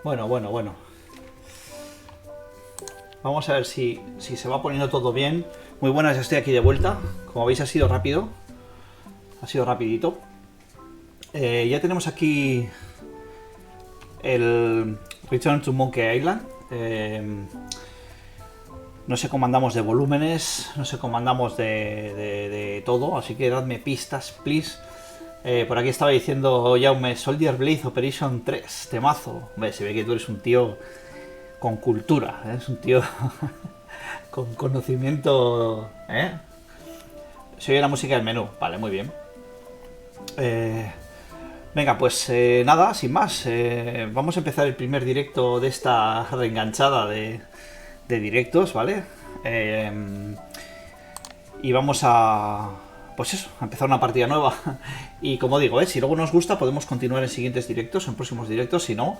Bueno. Vamos a ver si se va poniendo todo bien. Muy buenas, ya estoy aquí de vuelta. Como veis ha sido rápido. Ha sido rapidito. Ya tenemos aquí el Return to Monkey Island. No sé cómo andamos de volúmenes, no sé cómo andamos de todo, así que dadme pistas, please. Por aquí estaba diciendo Jaume, Soldier Blade Operation 3, temazo. Hombre, se ve que tú eres un tío con cultura, es un tío con conocimiento, ¿eh? Se oye la música del menú, vale, muy bien. Venga, pues nada, sin más, vamos a empezar el primer directo de esta reenganchada de directos, ¿vale? Y vamos a... pues eso, a empezar una partida nueva. Y como digo, si luego nos gusta podemos continuar en siguientes directos, en próximos directos, si no,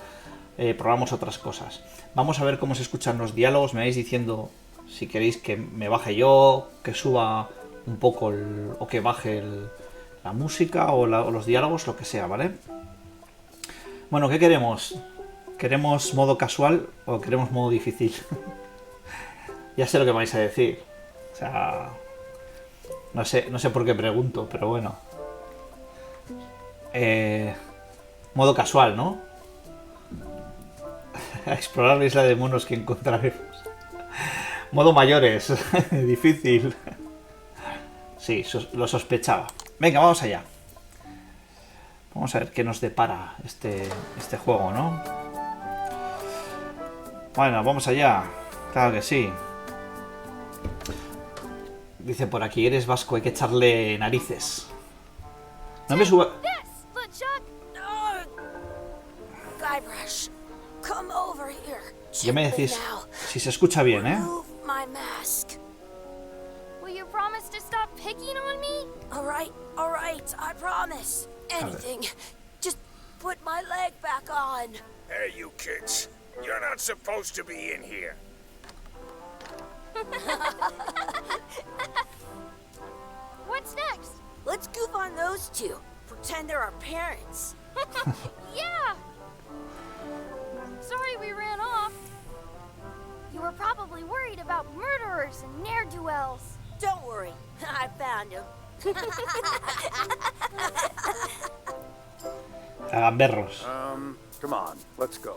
probamos otras cosas. Vamos a ver cómo se escuchan los diálogos, me vais diciendo si queréis que me baje yo, que suba un poco o que baje la música o los diálogos, lo que sea, ¿vale? Bueno, ¿qué queremos? ¿Queremos modo casual o queremos modo difícil? Ya sé lo que vais a decir. O sea, no sé por qué pregunto, pero bueno. Modo casual, ¿no? A explorar la isla de monos que encontraremos. Modo mayores. Difícil. Sí, lo sospechaba. Venga, vamos allá. Vamos a ver qué nos depara este juego, ¿no? Bueno, vamos allá. Claro que sí. Dice por aquí, eres vasco, hay que echarle narices. No me suba... Ya me decís si se escucha bien, ¿eh? Hey, you kids. You're not supposed to be in here. What's next? Let's goof on those two. Pretend they're our parents. Yeah! Sorry we ran off. You were probably worried about murderers and ne'er-do-wells. Don't worry, I found him. Gamberros. Come on, let's go.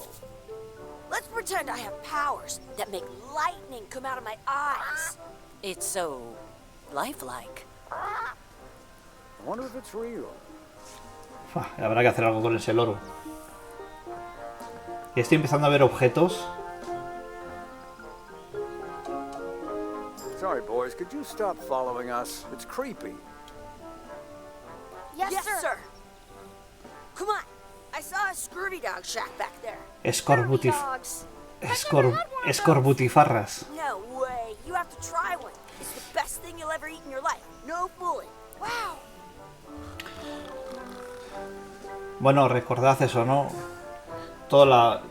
Let's pretend I have powers that make lightning come out of my eyes. It's so lifelike. I wonder if it's real. Habrá que hacer algo con ese loro. Y estoy empezando a ver objetos. Sorry, boys, could you stop following us? It's creepy. Yes, sir. Come on. I saw a scurvy dog shack back there. Escorbutifarras. No way. You have to try one. It's the best thing you'll ever eat in your life. No fooling. Wow. Bueno, recordad eso, ¿no? Toda la...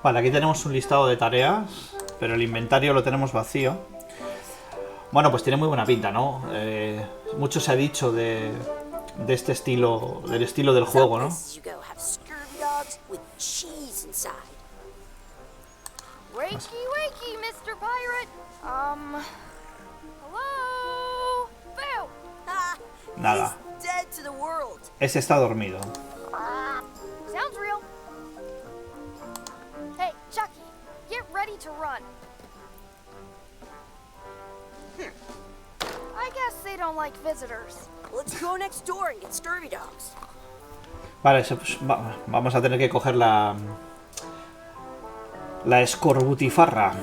Vale, aquí tenemos un listado de tareas, pero el inventario lo tenemos vacío. Bueno, pues tiene muy buena pinta, ¿no? Mucho se ha dicho de este estilo, del estilo del juego, ¿no? Wakey, Mr. Pirate. Hello? Phil. Nada. Ese está dormido. Sounds real. Hey, Chucky, get ready to run. I guess they don't like visitors. Let's go next door and get scurvy dogs. Vale, pues, vamos a tener que coger la escorbutifarra.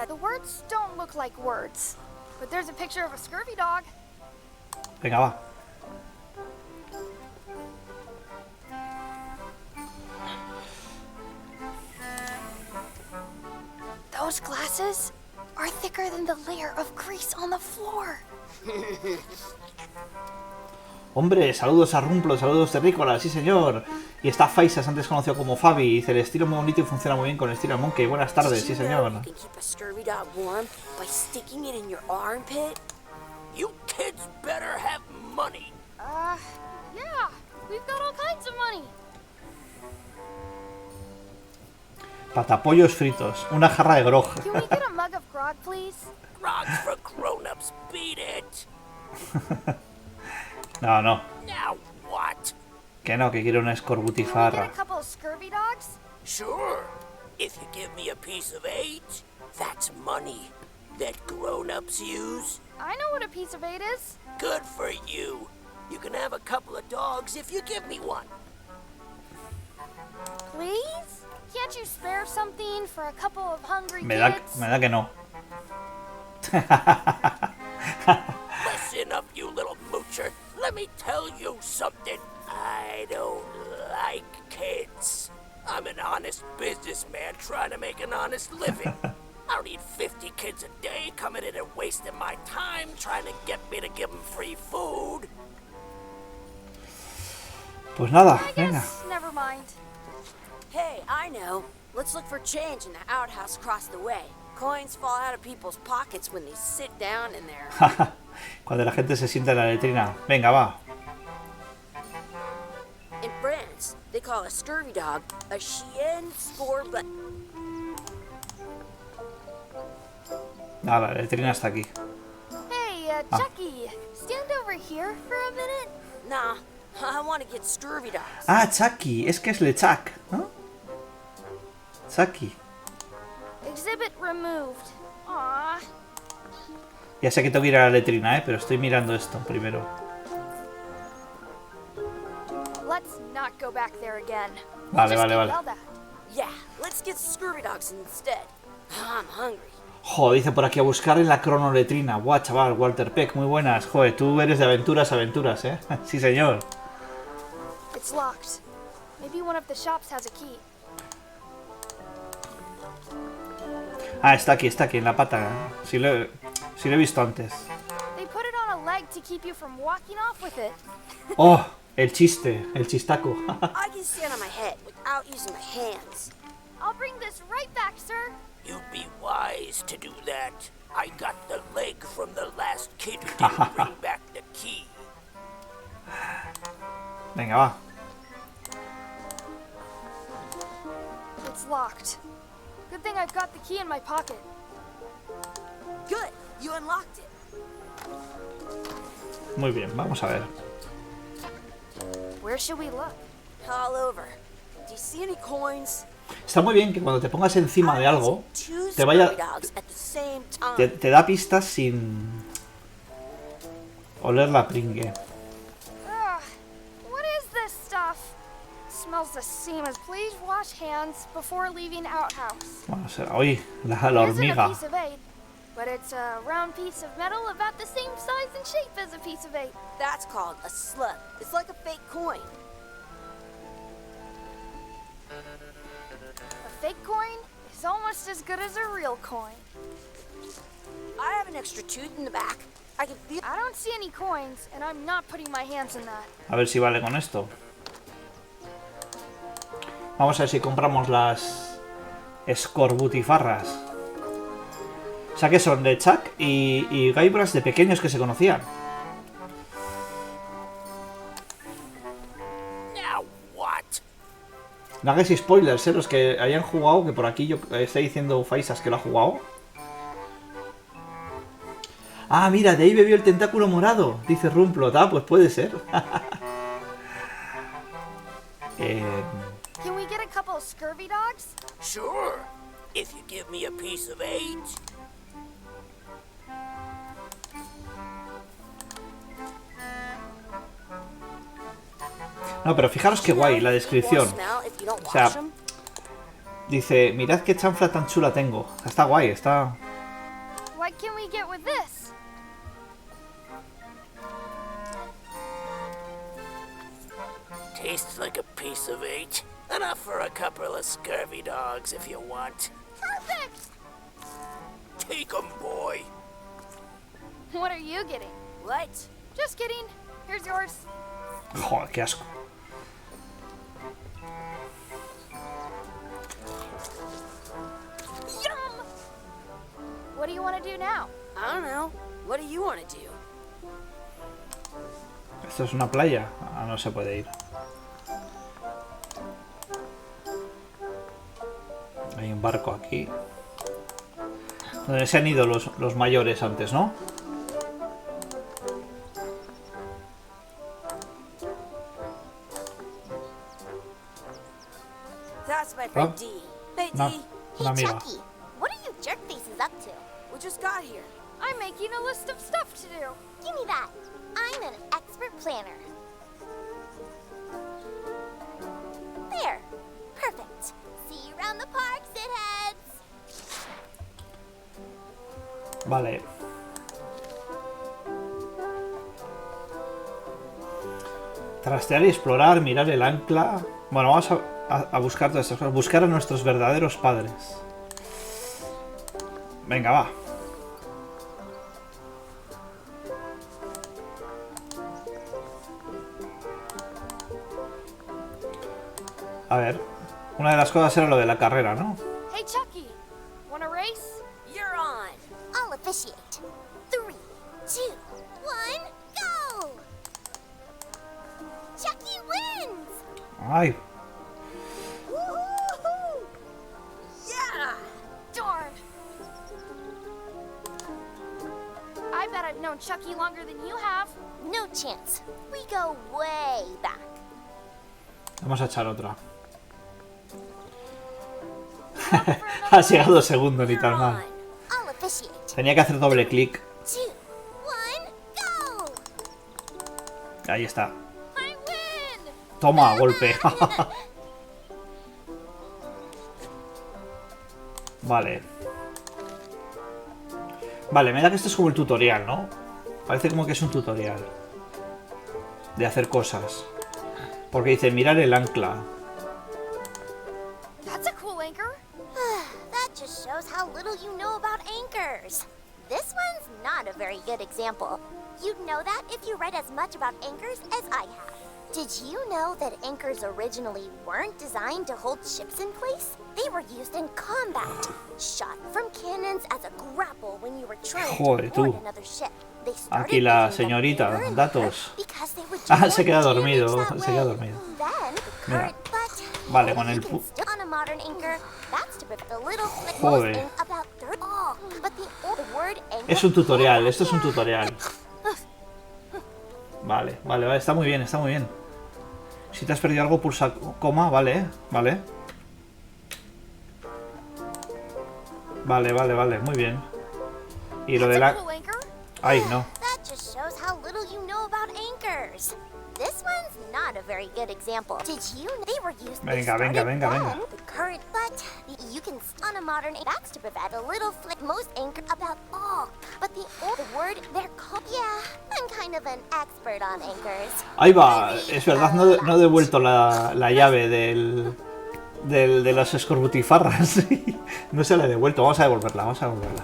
The words don't look like words, but there's a picture of a scurvy dog. Venga, va. Those glasses are thicker than the layer of grease on the floor. Hombre, saludos a Rumplo, saludos terrícolas, sí señor. Y está Faisas, antes conocido como Fabi. Dice, el estilo muy bonito y funciona muy bien con el estilo de Monkey. Buenas tardes, sí señor. You kids better have money. Yeah. We've got all kinds of money. Patapollos fritos. Una jarra de grog. Can we get a mug of grog, please? Grog's for grown-ups. Beat it. No, no. Now what? Que no, que quiero una Can we get a escorbutifarra. couple of scurvy dogs? Sure. If you give me a piece of 8, that's money that grown-ups use. I know what a piece of 8 is. Good for you. You can have a couple of dogs if you give me one. Please? Can't you spare something for a couple of hungry Me da kids? que no. Listen up, you little moocher. Let me tell you something. I don't like kids. I'm an honest businessman trying to make an honest living. I don't need 50 kids a day coming in and wasting my time trying to get me to give them free food. Pues nada, I venga. guess never mind. Hey, I know. Let's look for change in the outhouse across the way. Coins fall out of people's pockets when they sit down in there. Cuando la gente se sienta en la letrina. Venga, va. In France, they call a scurvy dog a chien scorbut. Ah, la letrina está aquí. Hey, Chucky, stand over here for a minute. Nah, I want to get scurvy dogs. Ah, Chucky. Es que es LeChuck, ¿no? Chucky. Exhibit removed. Aww. Ya sé que tengo que ir a la letrina, pero estoy mirando esto primero. Let's not go back there again. Vale, Just vale, get vale. yelled at. Yeah, let's get scurvy dogs instead. I'm hungry. Joder, dice por aquí a buscar en la cronoletrina. Buah, chaval, Walter Peck, muy buenas. Joder, tú eres de aventuras, aventuras, ¿eh? Sí, señor. It's locked. Maybe one of the shops has a key. Ah, está aquí, en la pata. Sí lo he visto antes. They put it on a leg to keep you from walking off with it. Oh, el chiste, el chistaco. I can stand on my head without using my hands. I'll bring this right back, sir. You'd be wise to do that. I got the leg from the last kid who didn't bring back the key. Venga, va. It's locked. Good thing I've got the key in my pocket. Good, you unlocked it. Muy bien, vamos a ver. Where should we look? All over. Do you see any coins? Está muy bien que cuando te pongas encima de algo, Two te vaya, scurvy dogs at the same time. te da pistas sin oler la pringue. Ugh, what is this stuff? Smells the same as please wash hands before leaving outhouse. Bueno, será hoy la It isn't a hormiga. piece of 8, but it's a round piece of metal about the same size and shape as a piece of 8. That's called a slug. It's like a fake coin. A fake coin is almost as good as a real coin. I have an extra tooth in the back. I can feel. I don't see any coins, and I'm not putting my hands in that. A ver si vale con esto. Vamos a ver si compramos las escorbutifarras. O sea que son de Chuck y Guybrush de pequeños que se conocían. Now what? No hagáis spoilers, los que hayan jugado, que por aquí yo estoy diciendo Faisas que lo ha jugado. Ah, mira, de ahí bebió el tentáculo morado, dice Rumplot. Ah, pues puede ser. Can we get a couple of scurvy dogs? Sure. If you give me a piece of 8. No, pero fijaros qué guay la descripción. O sea, dice, mirad qué chanfla tan chula tengo. Está guay, está... What can we get with this? Tastes like a piece of 8. Enough for a couple of scurvy dogs if you want. Perfect! Take 'em, boy. What are you getting? What? Just kidding. Here's yours. Joder, qué asco. Yum! What do you want to do now? I don't know. What do you want to do? ¿Esto es una playa? Ah, no se puede ir. Hay un barco aquí. Donde se han ido los mayores antes, ¿no? That's my friend Oh. Dee. Hey, No. Dee. Una amiga. Chucky, what are you jerk faces up to? We just got here. I'm making a list of stuff to do. Give me that. I'm an expert planner. There. Perfect. See you around the park, shitheads. Vale. Trastear y explorar, mirar el ancla. Bueno, vamos a buscar todas estas cosas. Buscar a nuestros verdaderos padres. Venga, va. A ver. Una de las cosas era lo de la carrera, ¿no? Hey, Chucky, wanna race? You're on. I'll officiate. 3, 2, 1, go! Chucky wins! Ay, Woo-hoo-hoo! Yeah! Darn. I bet I've known Chucky longer than you have. No chance. We go way back. vamos a echar otra. Has llegado segundo, ni You're tan on. mal. I'll officiate. Tenía que hacer doble clic. 2, 1, go! Ahí está. I win! Toma, golpe. Vale. Vale, me da que esto es como el tutorial, ¿no? Parece como que es un tutorial. De hacer cosas. Porque dice mirar el ancla. That's a cool anchor. That just shows how little you know about anchors. This one's not a very good example. You'd know that if you read as much about anchors as I have. Did you know that anchors originally weren't designed to hold ships in place? They were used in combat, shot from cannons as a grapple when you were trying Joder, to board tú. another ship. They started Aquí la using them señorita, bigger and datos. bigger because they would Ah, do se queda more dormido, damage that se queda way. dormido. Then, the Mira. current but Vale, con el you can pu- still on a modern anchor. That's to prevent a little flick Joder. in about third. Oh, but the old word anchor. Es un tutorial, esto es un tutorial. Vale, vale, vale, está muy bien, está muy bien. Si te has perdido algo, pulsa coma, vale, vale. Vale, vale, vale, muy bien. Y lo de That's a la... cool anchor. Ay, no. That just shows how little you know about anchors. This one's not a very good example. Did you know they were used? They Venga, venga, started venga, then. venga. The current, but you can on a modern. That's to prevent a little flick. Most anchor about all, but the old word they're called. Yeah, I'm kind of an expert on anchors. Ahí va, es verdad, no he devuelto la llave de las escorbutifarras. No se la he devuelto, vamos a devolverla, vamos a devolverla.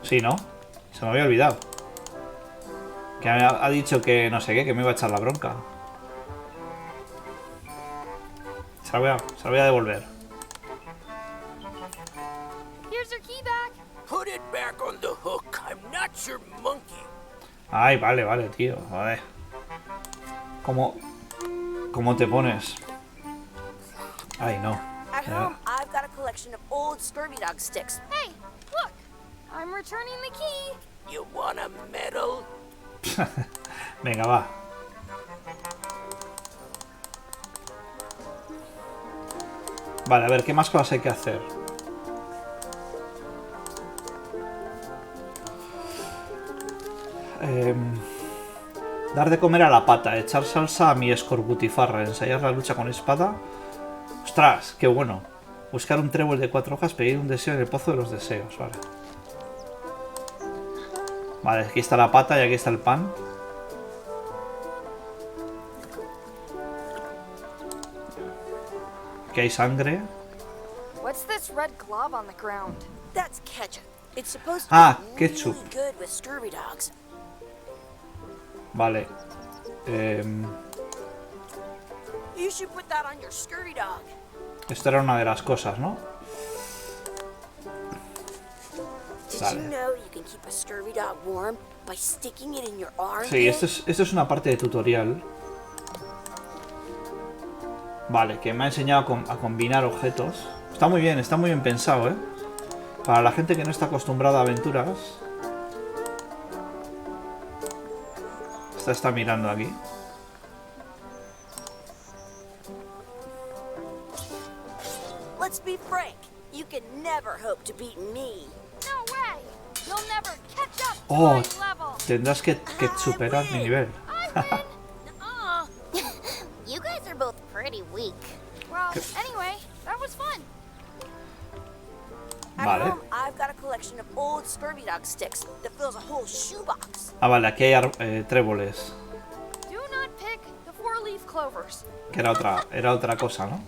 Sí, ¿no? Se me había olvidado. Que ha dicho que no sé qué, que me iba a echar la bronca. Se la voy a devolver. Here's your key back. Put it back on the hook. I'm not your monkey. Ay, vale, vale, tío. Joder. ¿Cómo te pones? Ay, no. At home, I've got a collection of old Scurvy Dog sticks. Hey, look. I'm returning the key. You want a medal? Venga, va. Vale, a ver, ¿qué más cosas hay que hacer? Dar de comer a la pata, echar salsa a mi escorbutifarra, ensayar la lucha con espada. ¡Ostras! ¡Qué bueno! Buscar un trébol de 4 hojas, pedir un deseo en el pozo de los deseos, vale. Vale, aquí está la pata y aquí está el pan. Aquí hay sangre. What's this red glob on the ground? That's ketchup. It's supposed to Ah, be ketchup. really good with Scurvy Dogs. Vale. You should put that on your Scurvy Dog. Esto era una de las cosas, ¿no? Did Vale. you know you can keep a scurvy dog warm by sticking it in your armpit? Sí, esto es una parte de tutorial. Vale, que me ha enseñado a combinar objetos. Está muy bien pensado, ¿eh? Para la gente que no está acostumbrada a aventuras. Esta está mirando aquí. Let's be frank. You can never hope to beat me. No way! You'll never catch up to Oh, my level. tendrás que superar mi nivel. I win. Nuh-uh. You guys are both pretty weak. Well, anyway, that was fun. At Vale. home, I've got a collection of old scurvy dog sticks that fills a whole shoebox. Ah, vale, aquí hay tréboles. Do not pick the four-leaf clovers. Que era otra cosa, ¿no?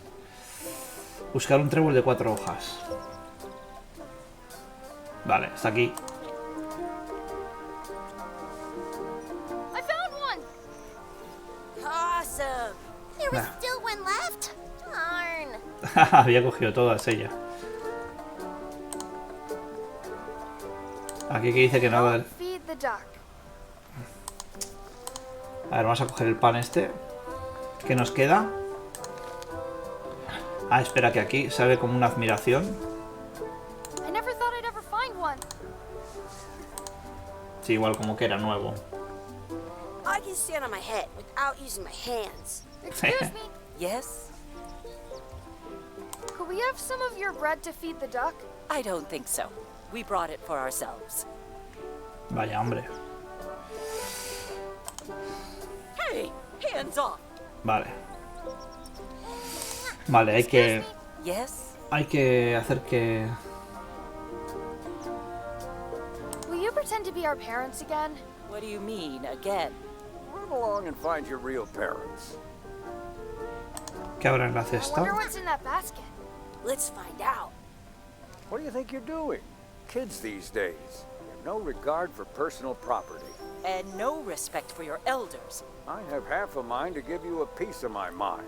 Buscar un trébol de 4 hojas. Vale, está aquí. I found one. Awesome. There was Nah. still one left. Darn. Había cogido todas ella. Aquí que dice que nada del... Feed the duck. A ver, vamos a coger el pan este. ¿Qué nos queda? Ah, espera, que aquí sale como una admiración. I never thought I'd ever find one. Sí, igual como que era nuevo. I can stand on my head without using my hands. Excuse me. Yes? Could we have some of your bread to feed the duck? I don't think so. We brought it for ourselves. Vaya, hombre. Hey, hands off. Vale. Vale, hay Yes? que hacer que... Will you pretend to be our parents again? What do you mean, again? Run along and find your real parents. ¿Qué habrá en la I cesta? wonder what's in that basket. Let's find out. What do you think you're doing? Kids these days have no regard for personal property. And no respect for your elders. I have half a mind to give you a piece of my mind.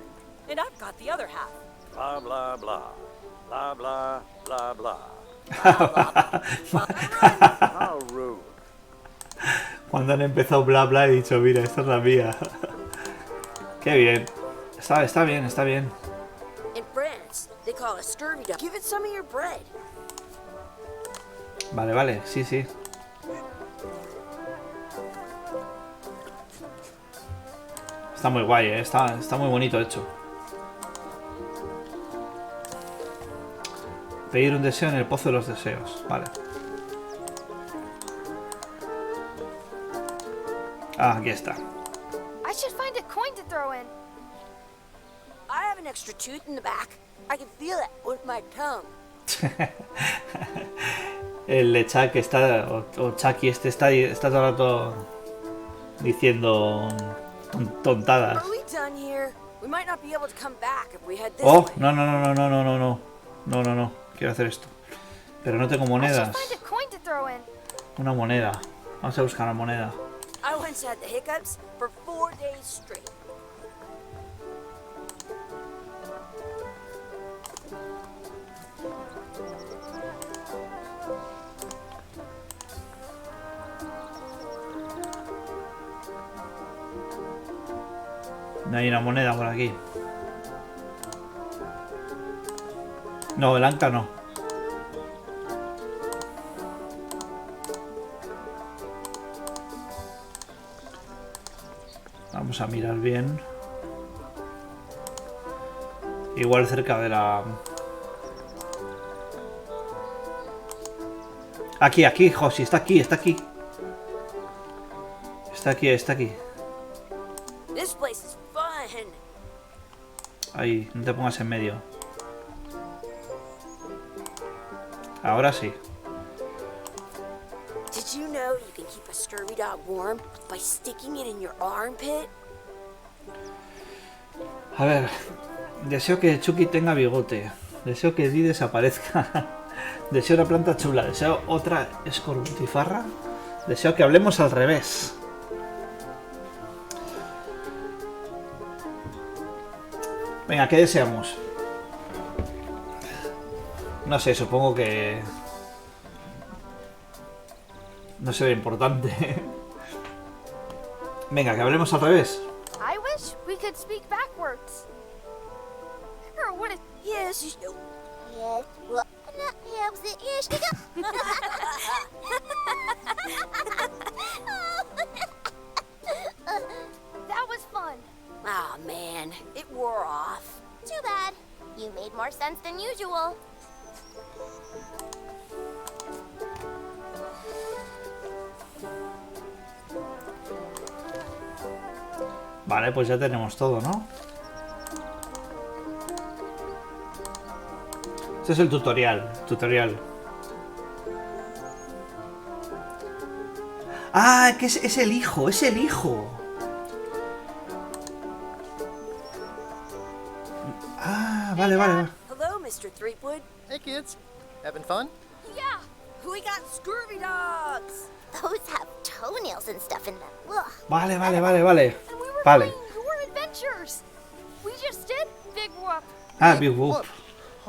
And I've got the other half. Blah, blah, blah. Blah, blah, blah, blah. How rude. Cuando han empezado bla bla he dicho, mira, esta es la mía. Qué bien. Está bien, está bien. In France, they call a scurvy dog. Give it some of your bread. Vale, vale, sí, sí. Está muy guay, ¿eh? Está muy bonito hecho. Pedir un deseo en el pozo de los deseos. Vale. Ah, aquí está. I should find a coin to throw in. I have an extra tooth in the back. I can feel it with my tongue. El Chuck está, o Chucky está todo el rato diciendo tontadas. Are we done here? We might not be able to come back if we head this Oh, way. no. Quiero hacer esto. Pero no tengo I should monedas. find a coin to throw in. Una moneda. Vamos a buscar una moneda. I once had the hiccups for 4 days straight. No hay una moneda por aquí. No, el Anka no. Vamos a mirar bien. Igual cerca de la... Aquí, Josi, está aquí. Está aquí. This place is fun. Ahí, no te pongas en medio. Ahora sí. Did you know you can keep a scurvy dog warm by sticking it in your armpit? A ver, deseo que Chucky tenga bigote. Deseo que Dee desaparezca. Deseo una planta chula. Deseo otra escorbutifarra. Deseo que hablemos al revés. Venga, ¿qué deseamos? No sé, supongo que... No será importante. Venga, que hablemos al revés. I wish we could speak backwards. Or what it... Yes, Yes. Well, no, yeah, was it? Yes, you go. That was fun. oh man, it wore off. Too bad. You made more sense than usual. Vale, pues ya tenemos todo, ¿no? Este es el tutorial. Ah, que es el hijo, es el hijo. Ah, vale. Hello, Mr. Threepwood. Hey kids, having fun? Yeah. We got scurvy dogs. Those have toenails and stuff in them. Ugh. Vale. And we were Vale. playing your adventures. We just did Big Whoop. Ah, Big Whoop.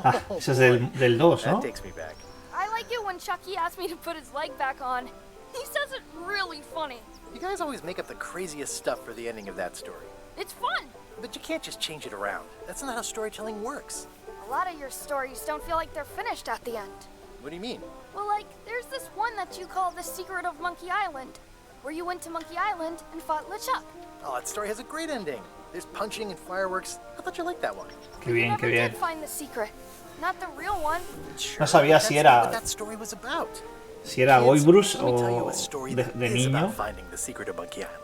Ah, ese es del 2, ¿no? That takes me back. I like it when Chucky asked me to put his leg back on. He says it really funny. You guys always make up the craziest stuff for the ending of that story. It's fun. But you can't just change it around. That's not how storytelling works. A lot of your stories don't feel like they're finished at the end. What do you mean? Well, like, there's this one that you call The Secret of Monkey Island, where you went to Monkey Island and fought LeChuck. Oh, that story has a great ending. There's punching and fireworks. I thought you liked that one. Qué bien, Never qué bien. did find the secret. Not the real one. Sure, No sabía that's si not era- what that story was about. Si era Kids, Goibrus let me tell you o a story de that is niño. about finding the secret of Monkey Island.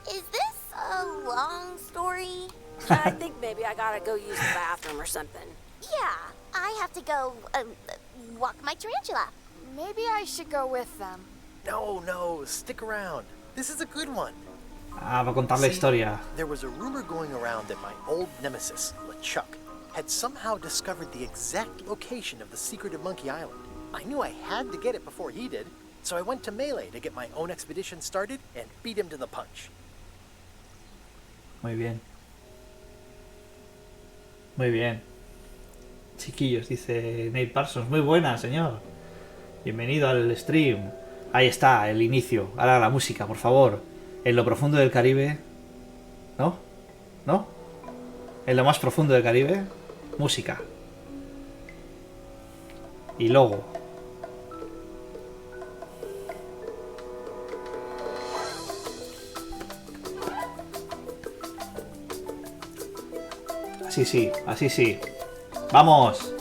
Is this a long story? I think maybe I gotta go use the bathroom or something. Yeah, I have to go walk my tarantula. Maybe I should go with them. No, stick around. This is a good one. Ah, va a contar la See, historia. There was a rumor going around that my old nemesis, LeChuck, had somehow discovered the exact location of the secret of Monkey Island. I knew I had to get it before he did, so I went to Melee to get my own expedition started and beat him to the punch. Muy bien. Muy bien. Chiquillos, dice Nate Parsons. Muy buena, señor. Bienvenido al stream. Ahí está, el inicio. Ahora la música, por favor. En lo profundo del Caribe. ¿No? ¿No? En lo más profundo del Caribe. Música. Y logo. Así sí, así sí. ¡Vamos!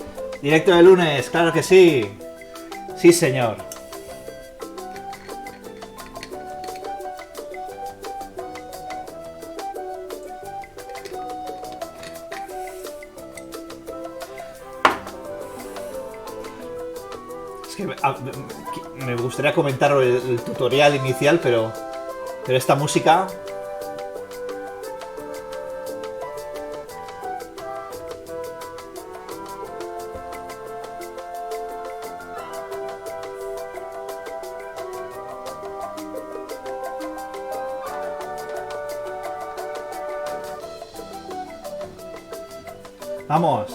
Directo de lunes, claro que sí. Sí, señor. Es que me gustaría comentar el tutorial inicial, pero esta música... ¡Vamos!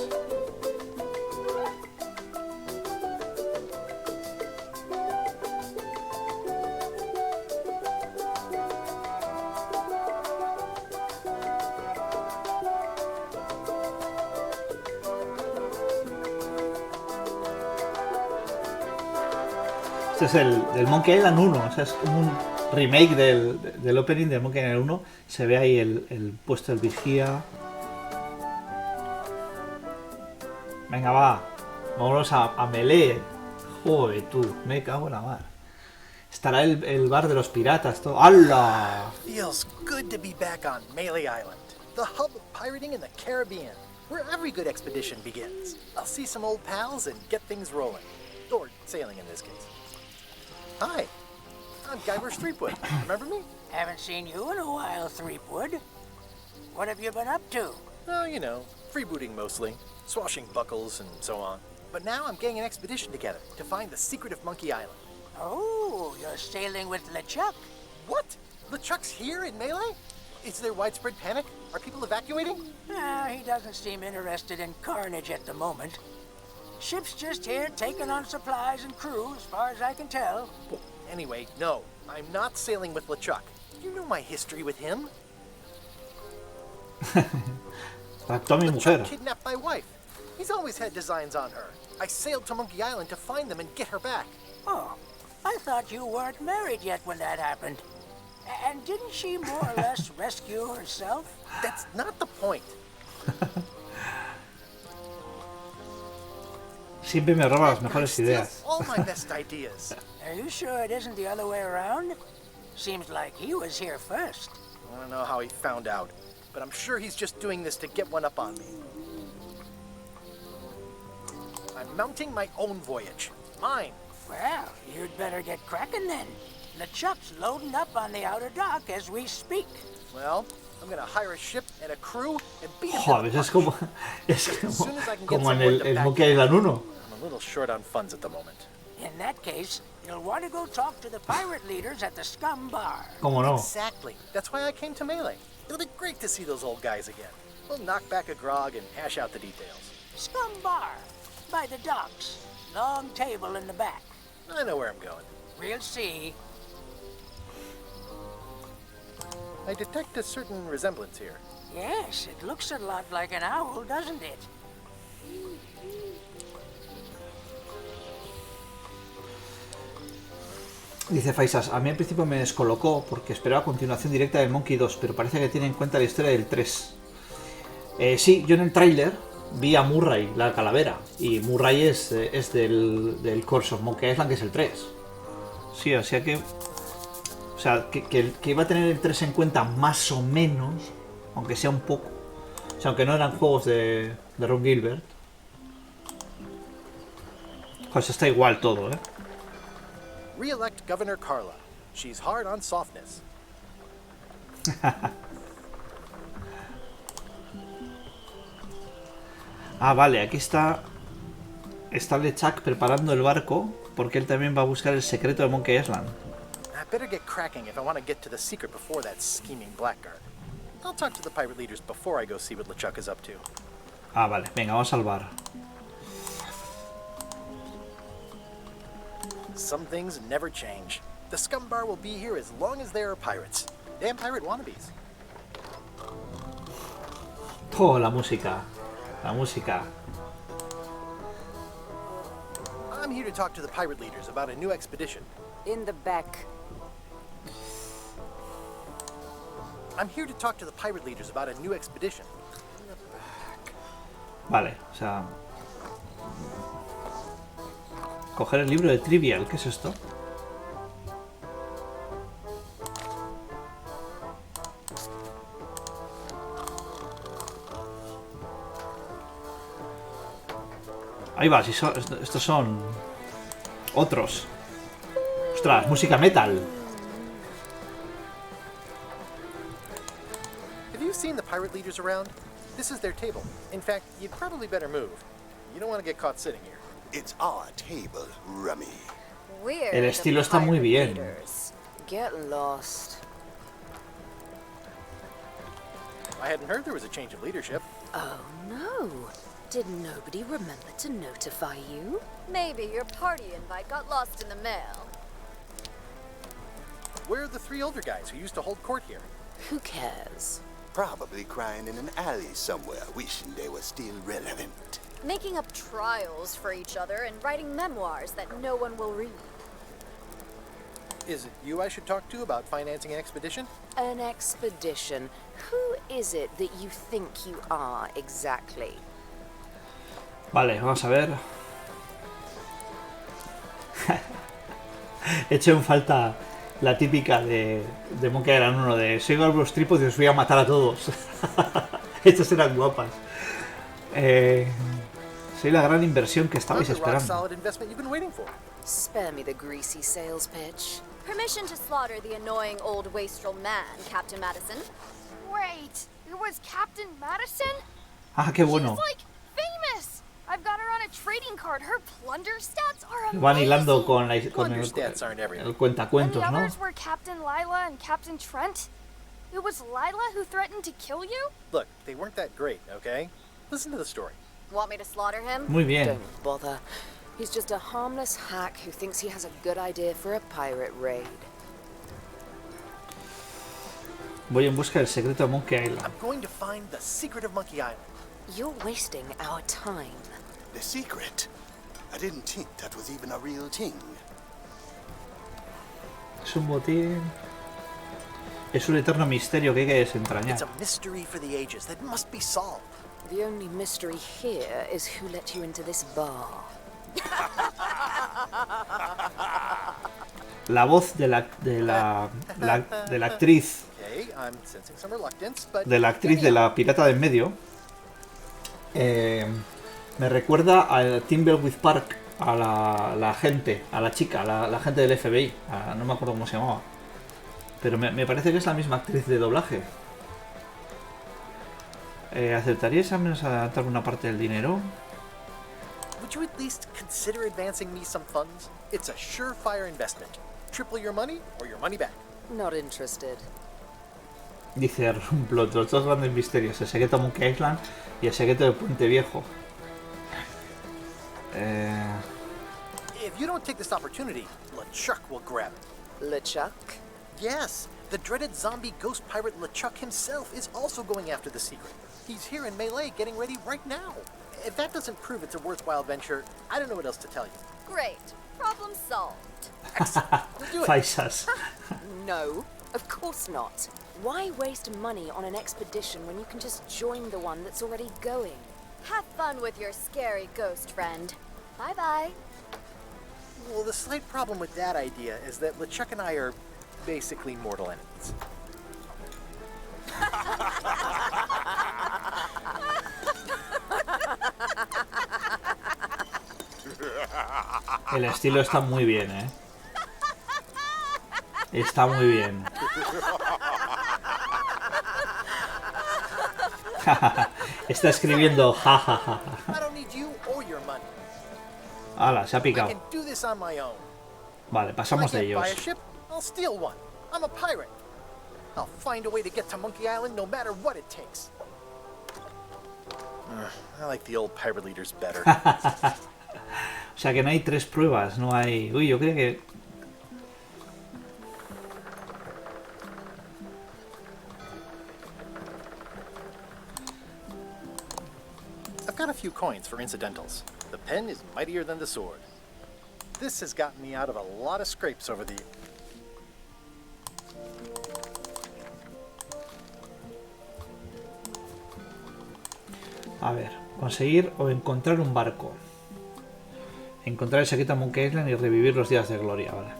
Este es del Monkey Island 1, o sea, es como un remake del opening del Monkey Island 1. Se ve ahí el puesto del vigía. Venga, va. Vámonos a Melee. Joder, tú. Me cago en la mar. Estará el bar de los piratas, todo. ¡Hala! Feels good to be back on Melee Island, the hub of pirating in the Caribbean, where every good expedition begins. I'll see some old pals and get things rolling. Or sailing in this case. Hi, I'm Guybrush Threepwood. Remember me? Haven't seen you in a while, Threepwood. What have you been up to? Oh, you know, freebooting mostly, swashing buckles and so on. But now I'm getting an expedition together to find the secret of Monkey Island. Oh, you're sailing with LeChuck. What? LeChuck's here in Melee? Is there widespread panic? Are people evacuating? He doesn't seem interested in carnage at the moment. Ship's just here taking on supplies and crew, as far as I can tell. Well, anyway, no. I'm not sailing with LeChuck. You know my history with him. Raptó a mi mujer. LeChuck kidnapped my wife. He's always had designs on her. I sailed to Monkey Island to find them and get her back. Oh, I thought you weren't married yet when that happened. And didn't she more or less rescue herself? That's not the point. Siempre me roba las mejores ideas. All my best ideas. Are you sure it isn't the other way around? Seems like he was here first. I don't know how he found out, but I'm sure he's just doing this to get one up on me. I'm mounting my own voyage. Mine. Well, you'd better get cracking then. LeChuck's loading up on the outer dock as we speak. Well, I'm gonna hire a ship and a crew and beat him Joder, to the es como, como en el Monkey Island 1. I'm a little short on funds at the moment. In that case, you'll want to go talk to the pirate leaders at the Scum Bar. ¿Cómo no? Exactly. That's why I came to Melee. It'll be great to see those old guys again. We'll knock back a grog and hash out the details. Scum Bar, by the docks. Long table in the back. I know where I'm going. We'll see. I detect a certain resemblance here. Yes, it looks a lot like an owl, doesn't it? Dice Faisas, a mí al principio me descolocó porque esperaba continuación directa del Monkey 2, pero parece que tiene en cuenta la historia del 3. Sí, yo en el tráiler vi a Murray, la calavera, y Murray es del Curse of Monkey Island, que es el 3. Sí, o sea que... O sea, que iba a tener el 3 en cuenta más o menos, aunque sea un poco. O sea, aunque no eran juegos de Ron Gilbert. Pues está igual todo, ¿eh? Re-elect Governor Carla. She's hard on softness. Ah, vale, aquí está LeChuck preparando el barco porque él también va a buscar el secreto de Monkey Island. I better get cracking if I want to get to the secret before that scheming blackguard. I'll talk to the pirate leaders before I go see what LeChuck is up to. Ah, vale, venga, vamos al bar. Some things never change. The Scum Bar will be here as long as there are pirates. Damn pirate wannabes. Oh, la música. La música. I'm here to talk to the pirate leaders about a new expedition. In the back. I'm here to talk to the pirate leaders about a new expedition. Vale, o sea... Coger el libro de Trivial, ¿qué es esto? Ahí va, si estos son otros. Ostras, música metal. Have you seen the pirate leaders around? This is their table. In fact, you'd probably better move. You don't want to get caught sitting here. It's our table, Rummy. El estilo está muy bien. Get lost. I hadn't heard there was a change of leadership. Oh no. Did nobody remember to notify you? Maybe your party invite got lost in the mail. Where are the three older guys who used to hold court here? Who cares? Probably crying in an alley somewhere, wishing they were still relevant. Making up trials for each other and writing memoirs that no one will read. Is it you I should talk to about financing an expedition? An expedition? Who is it that you think you are exactly? Vale, vamos a ver. He hecho en falta la típica de Monkey Island 1 de soy los tripos y os voy a matar a todos. Estas eran guapas. Soy la gran inversión que estabais esperando. Spare me the greasy sales pitch. Permission to slaughter the annoying old wastrel man, Captain Madison. Wait, it was Captain Madison? Ah, qué bueno. She's like famous. I've got her on a trading card. Her plunder stats are amazing. Van hilando con el cuentacuentos, and the ¿no? others were Captain Lila and Captain Trent. It was Lila who threatened to kill you? Look, they weren't that great, okay? Listen to the story. Want me to slaughter him? Muy bien. Don't bother. He's just a harmless hack who thinks he has a good idea for a pirate raid. Voy en busca del secreto de Monkey Island. I'm going to find the secret of Monkey Island. You're wasting our time. The secret? I didn't think that was even a real thing. Es un botín. Es un eterno misterio que hay que desentrañar. It's a mystery for the ages that must be solved. The only mystery here is who let you into this bar. La voz de la actriz. Okay, I'm sensing some reluctance, but De la actriz de la pirata de en medio. Me recuerda a Timberwolf Park, a la gente, a la chica, la gente del FBI. No me acuerdo cómo se llamaba. Pero me parece que es la misma actriz de doblaje. ¿Aceptaríais al menos a dar una parte del dinero? Would you at least consider advancing me some funds? It's a surefire investment. Triple your money or your money back. Not interested. Dice Rumplot, los dos grandes misterios, el secreto de Monkey Island y el secreto del Puente Viejo. If you don't take this opportunity, LeChuck will grab it. LeChuck? Yes, the dreaded zombie ghost pirate LeChuck himself is also going after the secret. He's here in Melee getting ready right now. If that doesn't prove it's a worthwhile venture, I don't know what else to tell you. Great. Problem solved. We'll do it. Faisas. No, of course not. Why waste money on an expedition when you can just join the one that's already going? Have fun with your scary ghost friend. Bye-bye. Well, the slight problem with that idea is that LeChuck and I are basically mortal enemies. El estilo está muy bien, ¿eh? Está muy bien. Está escribiendo jajaja. I don't need you or your money. Hala, se ha I picado. can do this on my own. Vale, pasamos de I can't buy a ellos. ship, I'll steal one. I'm a pirate. I'll find a way to get to Monkey Island no matter what it takes. I like the old pirate leaders better. O sea que no hay 3 pruebas, no hay... Uy, yo creo que... I've got a few coins for incidentals. The pen is mightier than the sword. This has gotten me out of a lot of scrapes over the... A ver, conseguir o encontrar un barco. Encontrar el secreto de Monkey Island y revivir los días de gloria, vale.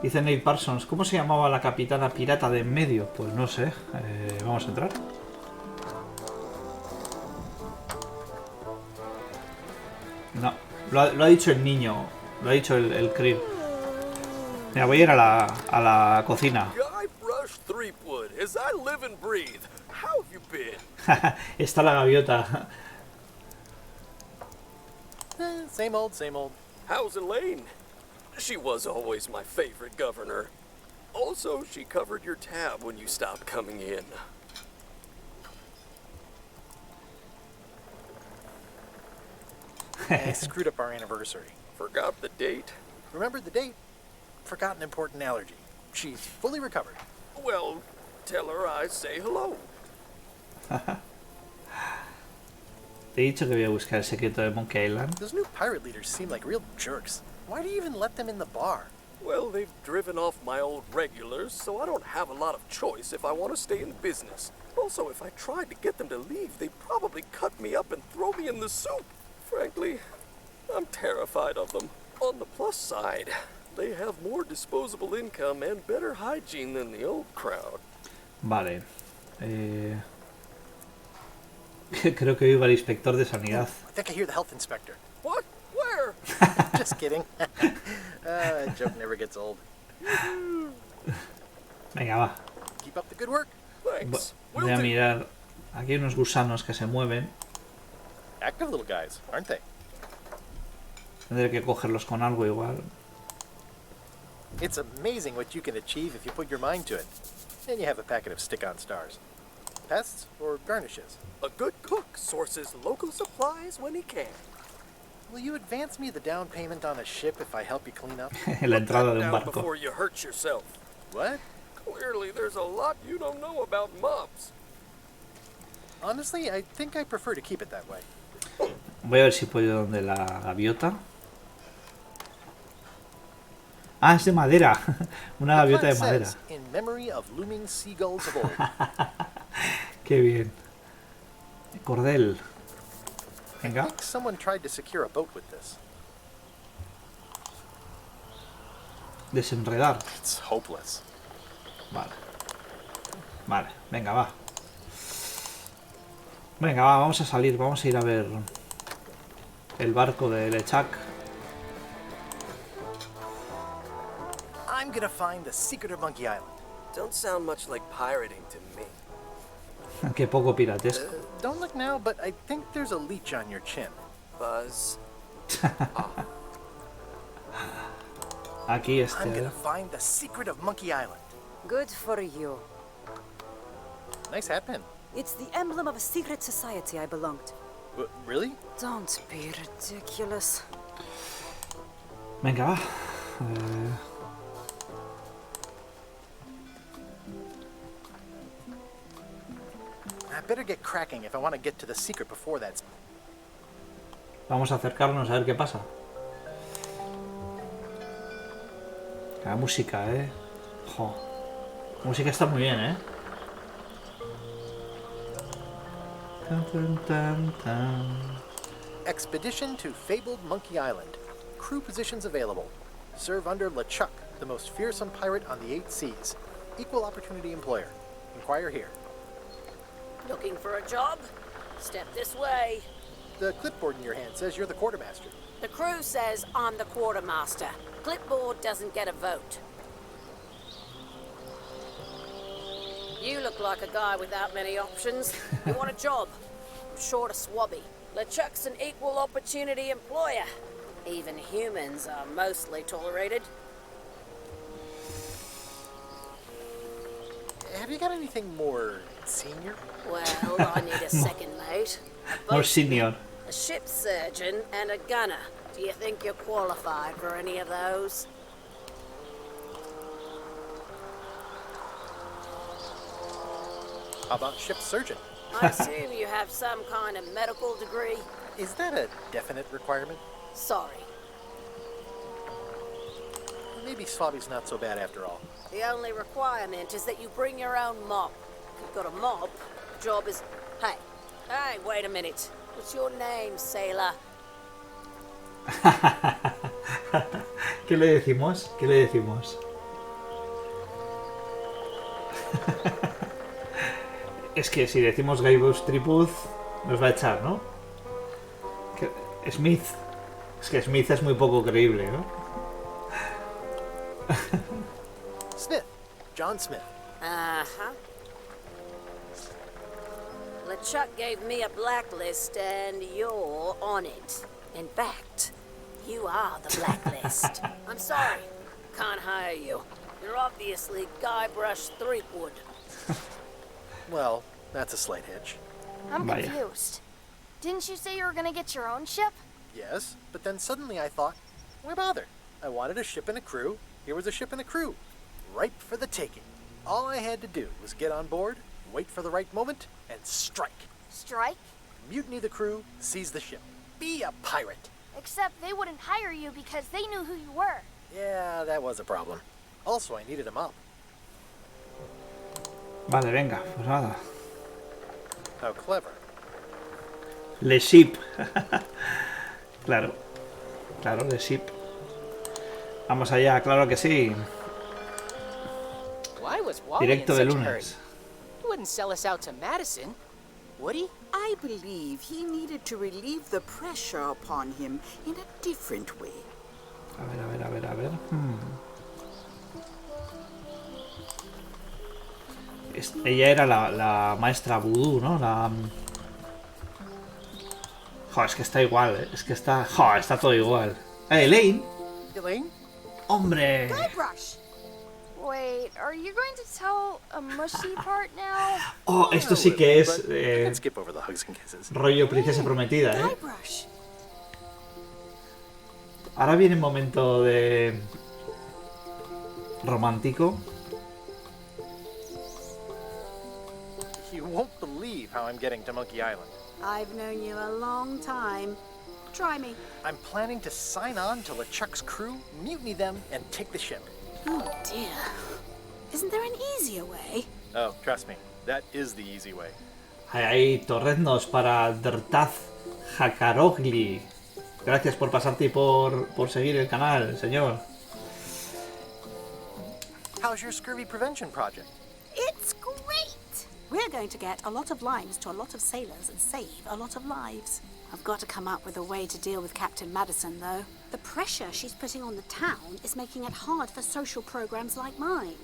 Dice Neil Parsons, ¿cómo se llamaba la capitana pirata de en medio? Pues no sé, vamos a entrar. No, lo ha dicho el niño, lo ha dicho el Krill. Mira, voy a ir a la cocina. Guy Brush Threepwood, as I live and breathe. How have you been? Está la gaviota. Same old, same old. How's Elaine? She was always my favorite governor. Also, she covered your tab when you stopped coming in. I screwed up our anniversary. Forgot the date? Remembered the date. Forgot an important allergy. She's fully recovered. Well, tell her I say hello. Te he dicho que voy a buscar el secreto de Monkey Island. Those new pirate leaders seem like real jerks. Why do you even let them in the bar? Well, they've driven off my old regulars, so I don't have a lot of choice if I want to stay in business. Also, if I tried to get them to leave, they'd probably cut me up and throw me in the soup. Frankly, I'm terrified of them. On the plus side, they have more disposable income and better hygiene than the old crowd. Vale. Creo que viva el inspector de sanidad. I think I hear the health inspector. What? Where? Just kidding. That joke never gets old. Venga, va. Keep up the good work. Thanks. Voy a mirar. Aquí hay unos gusanos que se mueven. Active little guys, aren't they? Tendré que cogerlos con algo igual. It's amazing what you can achieve if you put your mind to it. And you have a packet of stick-on stars. Pests or garnishes? A good cook sources local supplies when he can. Will you advance me the down payment on a ship if I help you clean up? La entrada de un Down barco. before you hurt yourself. What? Clearly, there's a lot you don't know about mobs. Honestly, I think I prefer to keep it that way. Voy a ver si puedo ir donde la gaviota. Ah, es de madera. Una gaviota de The madera. plaque says, in memory of looming seagulls of old. Qué bien. Cordel. I Venga. think someone tried to secure a boat with this. Desenredar. It's hopeless. Vale. Vale, venga, va. Venga, va, vamos a salir. Vamos a ir a ver el barco de LeChuck. I'm gonna find the secret of Monkey Island. Don't sound much like pirating to me. Qué poco piratesco. Don't look now, but I think there's a leech on your chin. Buzz. Aquí I'm gonna este. find the secret of Monkey Island. Good for you. Nice hat pin. It's the emblem of a secret society I belonged. Really? Don't be ridiculous. Venga, va. I better get cracking if I want to get to the secret before that's... Vamos a acercarnos a ver qué pasa. La música, Jo. La música está muy bien, Tan, tan, tan, tan. Expedition to fabled Monkey Island. Crew positions available. Serve under LeChuck, the most fearsome pirate on the 8 seas. Equal opportunity employer. Inquire here. Looking for a job? Step this way. The clipboard in your hand says you're the quartermaster. The crew says I'm the quartermaster. Clipboard doesn't get a vote. You look like a guy without many options. You want a job? I'm short a swabby. LeChuck's an equal opportunity employer. Even humans are mostly tolerated. Have you got anything more senior? Well, I need a second mate. A More boat, senior. a ship surgeon, and a gunner. Do you think you're qualified for any of those? How about ship surgeon? I assume you have some kind of medical degree. Is that a definite requirement? Sorry. Maybe Swabby's not so bad after all. The only requirement is that you bring your own mop. If you've got a mop, the job is... Hey, wait a minute. What's your name, sailor? ¿Qué le decimos? ¿Qué le decimos? Es que si decimos Gaibus Tripuz nos va a echar, ¿no? Smith. Es que Smith es muy poco creíble, ¿no? Smith. John Smith. Uh-huh. LeChuck gave me a blacklist and you're on it. In fact, you are the blacklist. I'm sorry. Can't hire you. You're obviously Guybrush Threepwood. Well, that's a slight hitch. I'm Vaya. confused. Didn't you say you were gonna get your own ship? Yes, but then suddenly I thought, why bother? I wanted a ship and a crew. Here was a ship and a crew. Ripe for the taking. All I had to do was get on board, wait for the right moment, and strike. Strike? Mutiny the crew, seize the ship. Be a pirate. Except they wouldn't hire you because they knew who you were. Yeah, that was a problem. Also, I needed a mop. Vale, venga, pues nada. How clever. Le Ship. Claro. Claro, Le Ship. Vamos allá, claro que sí. Why was Wally Directo in de such a hurry? lunes. He wouldn't sell us out to Madison, would he? I believe he needed to relieve the pressure upon him in a different way. A ver. Ella era la maestra vudú, ¿no? Es que está igual, ¿eh? Es que está... está todo igual. Elaine. Elaine? ¡Hombre! Guybrush! Wait, are you going to tell a mushy part now? Oh, esto sí que es I can skip over the hugs and kisses. rollo princesa prometida, ¿eh? Guybrush. Ahora viene un momento de romántico. You won't believe how I'm getting to Monkey Island. I've known you a long time. Try me. I'm planning to sign on to LeChuck's crew, mutiny them, and take the ship. Oh dear. Isn't there an easier way? Oh, trust me, that is the easy way. Hay torreznos para Dertaz Hakarogli. Gracias por pasarte y por seguir el canal, señor. How's your scurvy prevention project? It's great! We're going to get a lot of limes to a lot of sailors and save a lot of lives. I've got to come up with a way to deal with Captain Madison, though. The pressure she's putting on the town is making it hard for social programs like mine.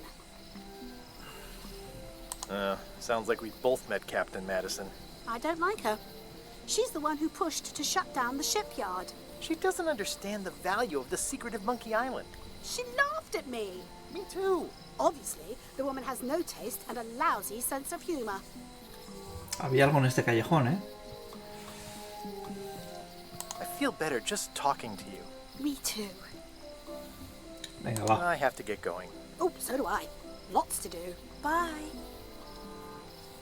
Sounds like we both met Captain Madison. I don't like her. She's the one who pushed to shut down the shipyard. She doesn't understand the value of the secret of Monkey Island. She laughed at me. Me too. Obviously, the woman has no taste and a lousy sense of humor. Había algo en este callejón, ¿eh? I feel better just talking to you. Me too. Venga, va. I have to get going. Oh, so do I. Lots to do. Bye.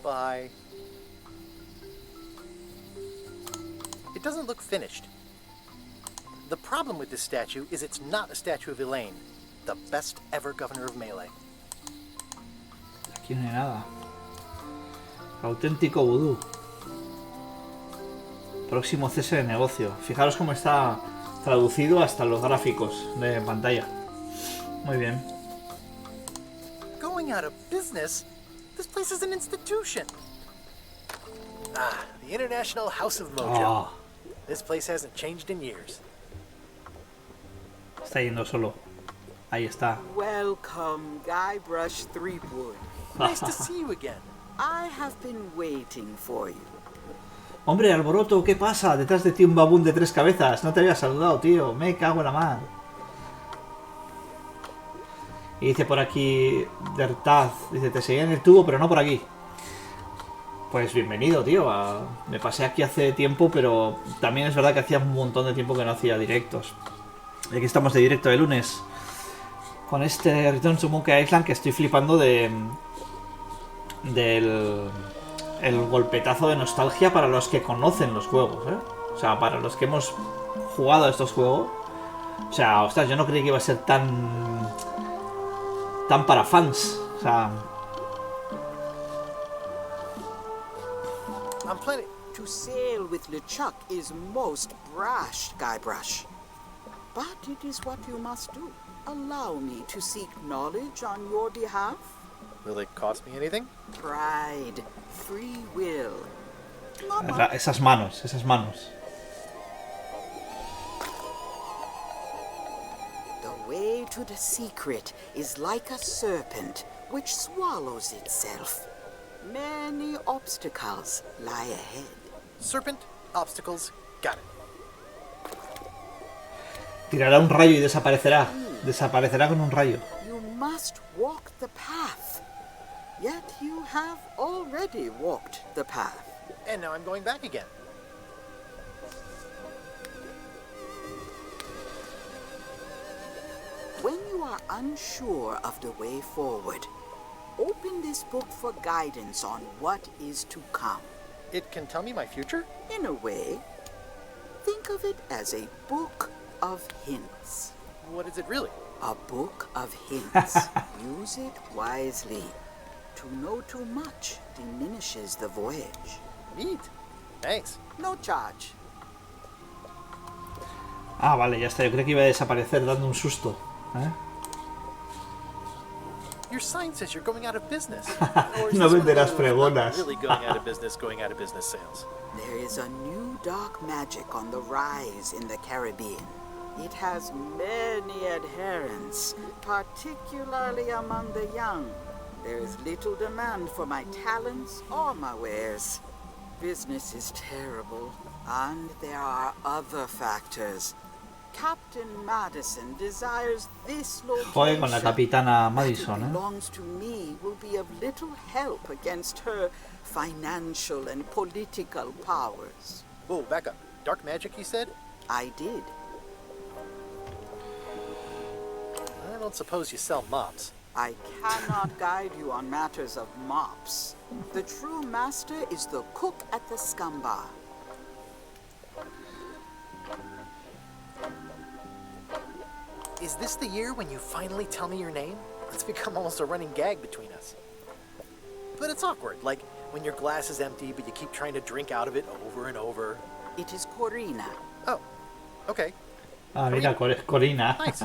Bye. It doesn't look finished. The problem with this statue is it's not a statue of Elaine, the best ever governor of Melee. Aquí no hay nada. Auténtico vudú. Próximo cese de negocio. Fijaros cómo está traducido hasta los gráficos de pantalla. Muy bien. Going out of business? This place is an institution. Ah, the International House of Mojo. Oh, This place hasn't changed in years. está yendo solo. Ahí está. Welcome, Guybrush Threepwood. Nice to see you again. I have been waiting for you. Hombre, Alboroto, ¿qué pasa? Detrás de ti un babún de 3 cabezas. No te había saludado, tío. Me cago en la mar. Y dice por aquí Dertaz, dice, te seguía en el tubo, pero no por aquí. Pues bienvenido, tío. Me pasé aquí hace tiempo, pero también es verdad que hacía un montón de tiempo que no hacía directos. Y aquí estamos de directo de lunes. Con este Return to Monkey Island que estoy flipando del el golpetazo de nostalgia para los que conocen los juegos, ¿eh? O sea, para los que hemos jugado a estos juegos. O sea, ostras, yo no creí que iba a ser tan para fans. O sea, I'm planning. To sail with LeChuck is most brash, Guybrush. But it is what you must do. Allow me to seek knowledge on your behalf. Will it cost me anything? Pride, free will. esas manos, esas manos. The way to the secret is like a serpent which swallows itself. Many obstacles lie ahead. Serpent, obstacles, got it. Tirará un rayo y desaparecerá. Desaparecerá con un rayo. You must walk the path. Yet you have already walked the path. And now I'm going back again. When you are unsure of the way forward, open this book for guidance on what is to come. It can tell me my future? In a way, think of it as a book of hints. What is it really? A book of hints. Use it wisely. To know too much diminishes the voyage. Neat. Thanks. No charge. Ah, vale, ya está. Yo creo que iba a desaparecer dando un susto. ¿Eh? Your sign says you're going out of business. No venderás fregonas. Really going out of business sales. There is a new dark magic on the rise in the Caribbean. It has many adherents, particularly among the young. There is little demand for my talents or my wares. Business is terrible, and there are other factors. Captain Madison desires this location. Joder, con la capitana That Madison, it belongs to me will be of little help against her financial and political powers. Whoa, back up. Dark magic, you said? I did. I don't suppose you sell mops. I cannot guide you on matters of mops. The true master is the cook at the scum bar. Is this the year when you finally tell me your name? It's become almost a running gag between us. But it's awkward, like when your glass is empty but you keep trying to drink out of it over and over. It is Corina. Oh, okay. Ah, mira, Corina. Nice.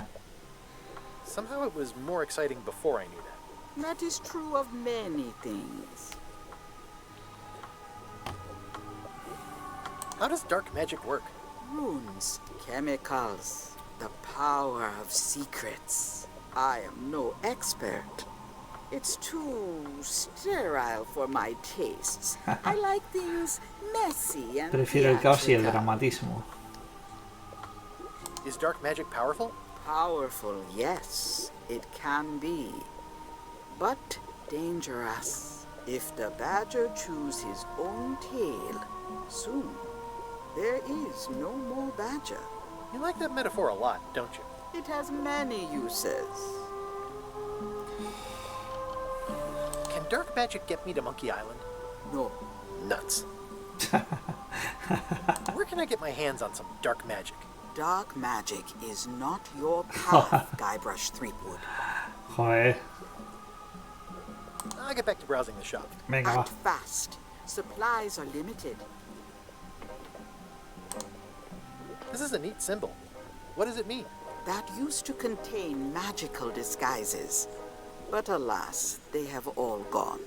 Somehow it was more exciting before I knew that. That is true of many things. How does dark magic work? Runes, chemicals, the power of secrets. I am no expert. It's too sterile for my tastes. I like things messy and Prefiero el caos y el theatrical. dramatismo. Is dark magic powerful? Powerful, yes, it can be. But dangerous. If the badger chews his own tail, soon there is no more badger. You like that metaphor a lot, don't you? It has many uses. Can dark magic get me to Monkey Island? No. Nuts. Where can I get my hands on some dark magic? Dark magic is not your path, Guybrush Threepwood. Joder. I'll get back to browsing the shop. Venga, va. Act fast. Supplies are limited. This is a neat symbol. What does it mean? That used to contain magical disguises. But alas, they have all gone.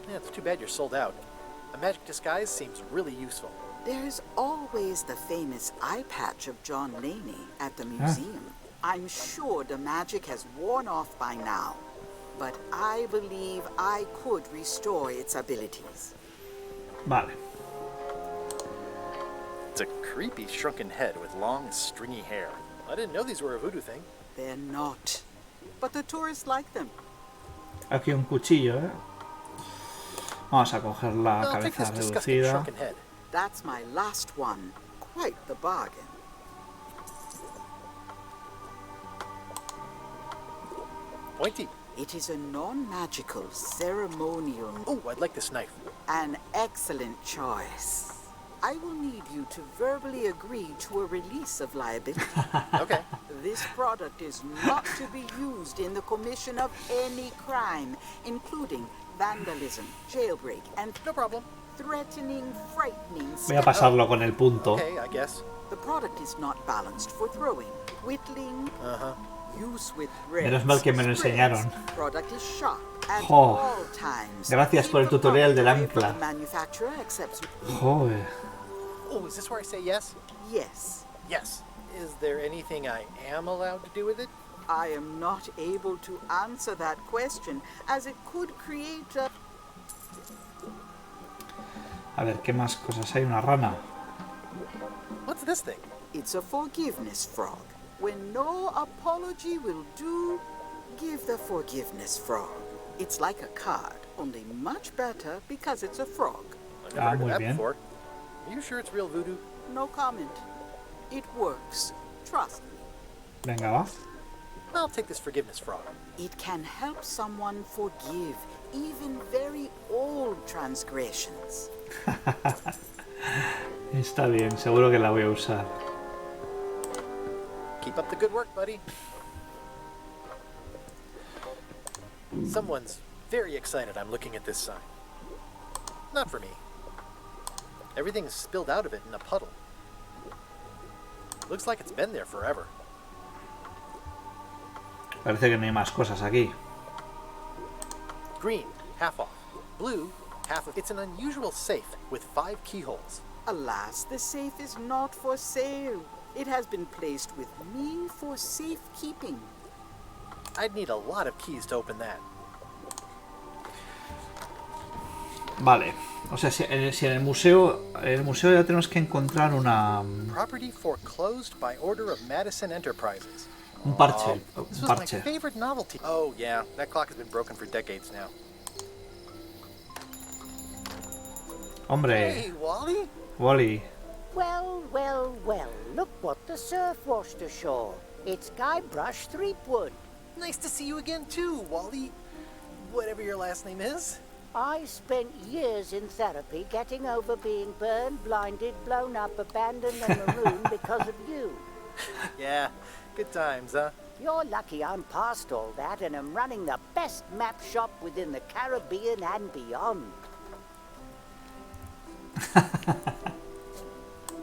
Yeah, it's too bad you're sold out. A magic disguise seems really useful. There's always the famous eye patch of John Laney at the museum. I'm sure the magic has worn off by now, but I believe I could restore its abilities. Vale. It's a creepy shrunken head with long, stringy hair. I didn't know these were a voodoo thing. They're not, but the tourists like them. Aquí un cuchillo, ¿eh? Vamos a coger la I'll take cabeza this disgusting reducida. shrunken head. That's my last one. Quite the bargain. Pointy. It is a non-magical ceremonial. Oh, I'd like this knife. An excellent choice. I will need you to verbally agree to a release of liability. Okay. This product is not to be used in the commission of any crime, including vandalism, jailbreak, and no problem. Threatening, frightening. Voy a pasarlo con el punto. Okay, I guess. The product is not balanced for throwing, whittling, use with Menos mal que me lo enseñaron. Product is sharp at Jo. all times. Gracias por el tutorial del ancla. The manufacturer accepts. Joder. Oh, is this where I say yes? Yes. Yes. Is there anything I am allowed to do with it? I am not able to answer that question, as it could create a... A ver, ¿qué más cosas hay? Una rana. What's this thing? It's a forgiveness frog. When no apology will do, give the forgiveness frog. It's like a card, only much better because it's a frog. I've never heard of muy that bien. before. Are you sure it's real voodoo? No comment. It works. Trust me. Venga, va. I'll take this forgiveness frog. It can help someone forgive even very old transgressions. Está bien, seguro que la voy a usar. Keep up the good work, buddy. Someone's very excited I'm looking at this sign. Not for me. Everything's spilled out of it in a puddle. Looks like it's been there forever. Parece que no hay más cosas aquí. Green, half off. Blue, half off. It's an unusual safe with 5 keyholes. Alas, the safe is not for sale. It has been placed with me for safekeeping. I'd need a lot of keys to open that. Vale. O sea, si en el museo ya tenemos que encontrar una... Property foreclosed by order of Madison Enterprises. Un parche. This Un was my parche. favorite novelty. Oh yeah, that clock has been broken for decades now. Hombre. Hey, Wally. Wally. Well, well, well, look what the surf washed ashore. It's Guybrush Threepwood. Nice to see you again too, Wally. Whatever your last name is. I spent years in therapy getting over being burned, blinded, blown up, abandoned and marooned because of you. Yeah, good times, huh? You're lucky I'm past all that and am running the best map shop within the Caribbean and beyond.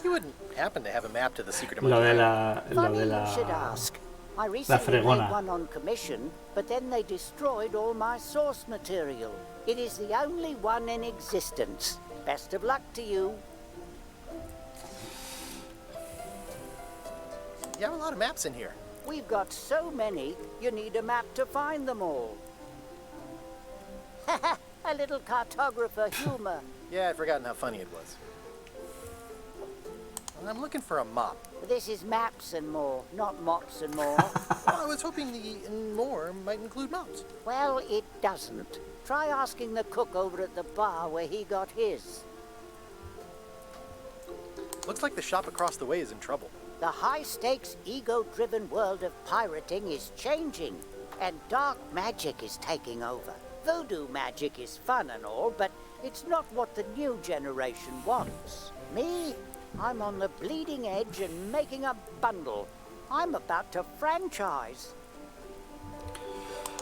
You wouldn't happen to have a map to the secret of Lo Monkey de Island? la... Funny you should ask. I recently made fregona. one on commission, but then they destroyed all my source material. It is the only one in existence. Best of luck to you. You have a lot of maps in here. We've got so many, you need a map to find them all. A little cartographer humor. Yeah, I'd forgotten how funny it was. I'm looking for a mop. This is maps and more, not mops and more. Well, I was hoping the and more might include mops. Well, it doesn't. Try asking the cook over at the bar where he got his. Looks like the shop across the way is in trouble. The high-stakes, ego-driven world of pirating is changing, and dark magic is taking over. Voodoo magic is fun and all, but it's not what the new generation wants. Me? I'm on the bleeding edge and making a bundle. I'm about to franchise.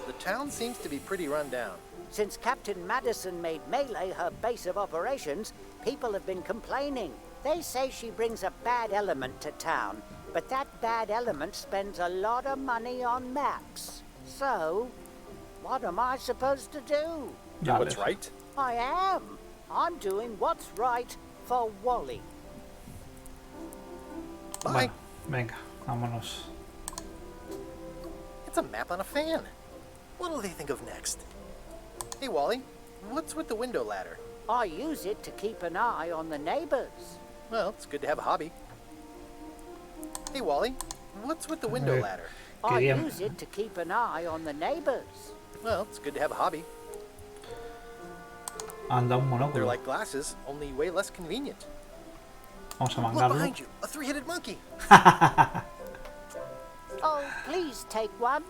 The town seems to be pretty run down. Since Captain Madison made Melee her base of operations, people have been complaining. They say she brings a bad element to town, but that bad element spends a lot of money on maps. So, what am I supposed to do? Do what's right? I am. I'm doing what's right for Wally. Bye. Bueno, venga, vámonos. It's a map on a fan. What'll they think of next? Hey, Wally, what's with the window ladder? I use it to keep an eye on the neighbors. Well, it's good to have a hobby. Hey, Wally, what's with the window ladder? I use it to keep an eye on the neighbors. Well, it's good to have a hobby. Anda un They're monóculo. like glasses, only way less convenient. Vamos a Look mangarlo. behind you, a three-headed monkey. Oh, please take one.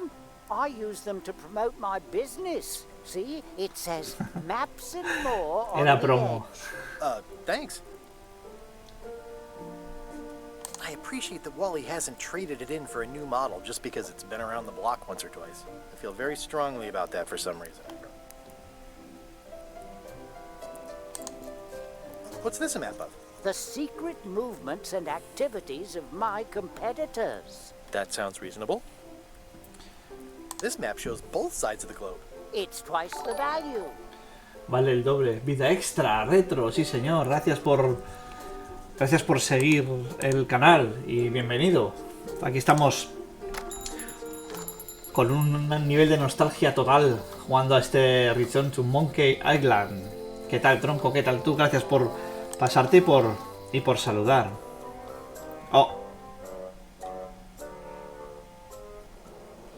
I use them to promote my business. See, it says maps and more on Era the promo. edge. Thanks. I appreciate that Wally hasn't traded it in for a new model just because it's been around the block once or twice. I feel very strongly about that for some reason. What's this a map of? The secret movements and activities of my competitors. That sounds reasonable. This map shows both sides of the globe. It's twice the value. Vale el doble. Vida extra, retro, sí señor. Gracias por seguir el canal y bienvenido. Aquí estamos con un nivel de nostalgia total jugando a este Return to Monkey Island. ¿Qué tal, tronco? ¿Qué tal tú? Gracias por pasarte y por saludar. Oh,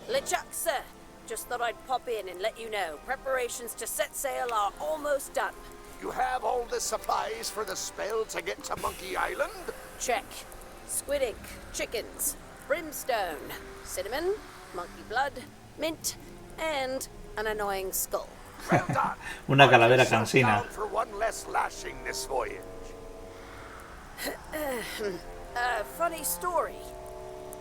LeChuck, sir. Just thought I'd pop in and let you know. Preparations to set sail are almost done. You have all the supplies for the spell to get to Monkey Island? Check. Squid ink, chickens, brimstone, cinnamon, monkey blood, mint, and an annoying skull. Well done. una calavera Shut cansina. down for one less lashing this voyage. Funny story.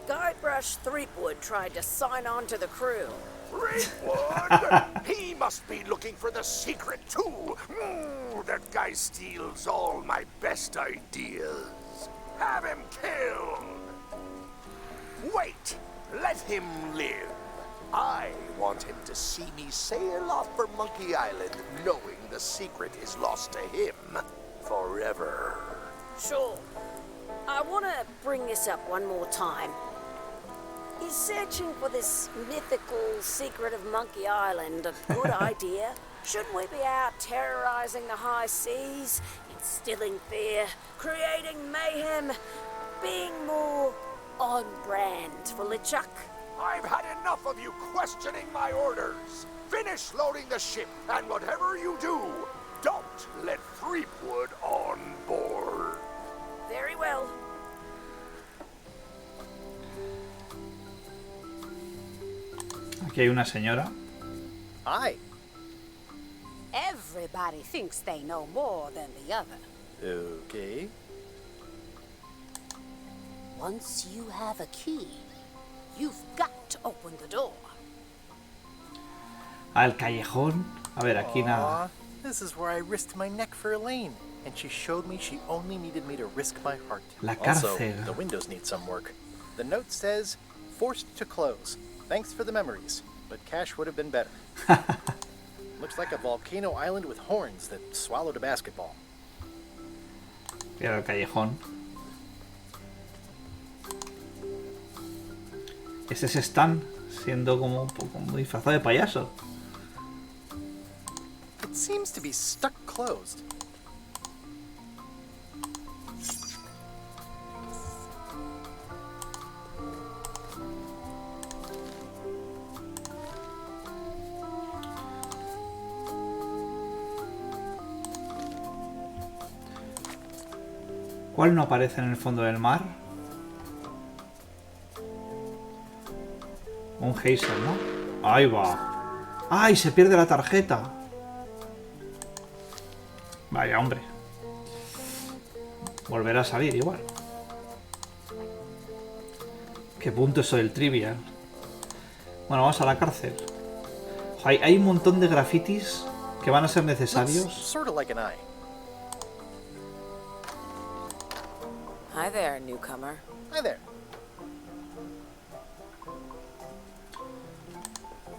Guybrush Threepwood tried to sign on to the crew. Threepwood? He must be looking for the secret too. That guy steals all my best ideas. Have him killed. Wait, let him live. I want him to see me sail off for Monkey Island knowing the secret is lost to him forever. Sure. I want to bring this up one more time. Is searching for this mythical secret of Monkey Island a good idea? Shouldn't we be out terrorizing the high seas, instilling fear, creating mayhem, being more on brand for LeChuck? I've had enough of you questioning my orders. Finish loading the ship, and whatever you do, don't let Threepwood on board. Very well. Aquí hay una señora. Hi. Everybody thinks they know more than the other. Okay. Once you have a key, you've got to open the door. Al callejón. A ver, aquí nada. This is where I risked my neck for Elaine, and she showed me she only needed me to risk my heart. La Also, cárcel. the windows need some work. The note says, forced to close. Thanks for the memories, but cash would have been better. Looks like a volcano island with horns that swallowed a basketball. Mira el callejón. Ese es Stan, siendo como un poco muy disfrazado de payaso. It seems to be stuck closed. ¿Cuál no aparece en el fondo del mar? Un Hazel, ¿no? Ahí va. ¡Ay! Se pierde la tarjeta. Vaya, hombre. Volverá a salir igual. Qué punto eso del trivial. Bueno, vamos a la cárcel. Hay un montón de grafitis que van a ser necesarios. Sort of like an eye. Hi there, newcomer. Hi there.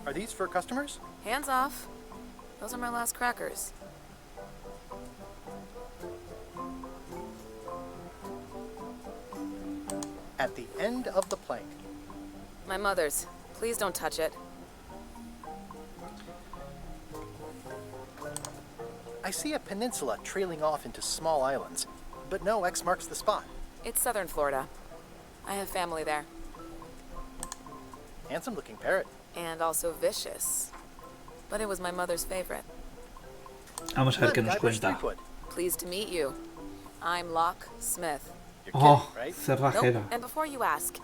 Are these for customers? Hands off. Those are my last crackers. At the end of the plank. My mother's. Please don't touch it. I see a peninsula trailing off into small islands, but no X marks the spot. It's southern Florida. I have family there. Handsome looking parrot. And also vicious. But it was my mother's favorite. Vamos a ver qué nos cuenta. Pleased to meet you. I'm Locke Smith. Oh, Nope. cerrajera. And before you ask,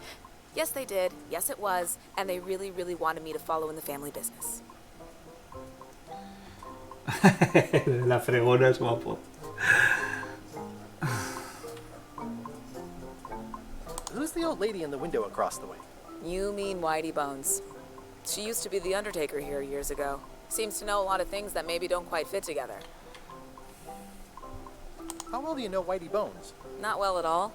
yes they did, yes it was, and they really, really wanted me to follow in the family business. La fregona es guapo. Who's the old lady in the window across the way? You mean Whitey Bones. She used to be the Undertaker here years ago. Seems to know a lot of things that maybe don't quite fit together. How well do you know Whitey Bones? Not well at all.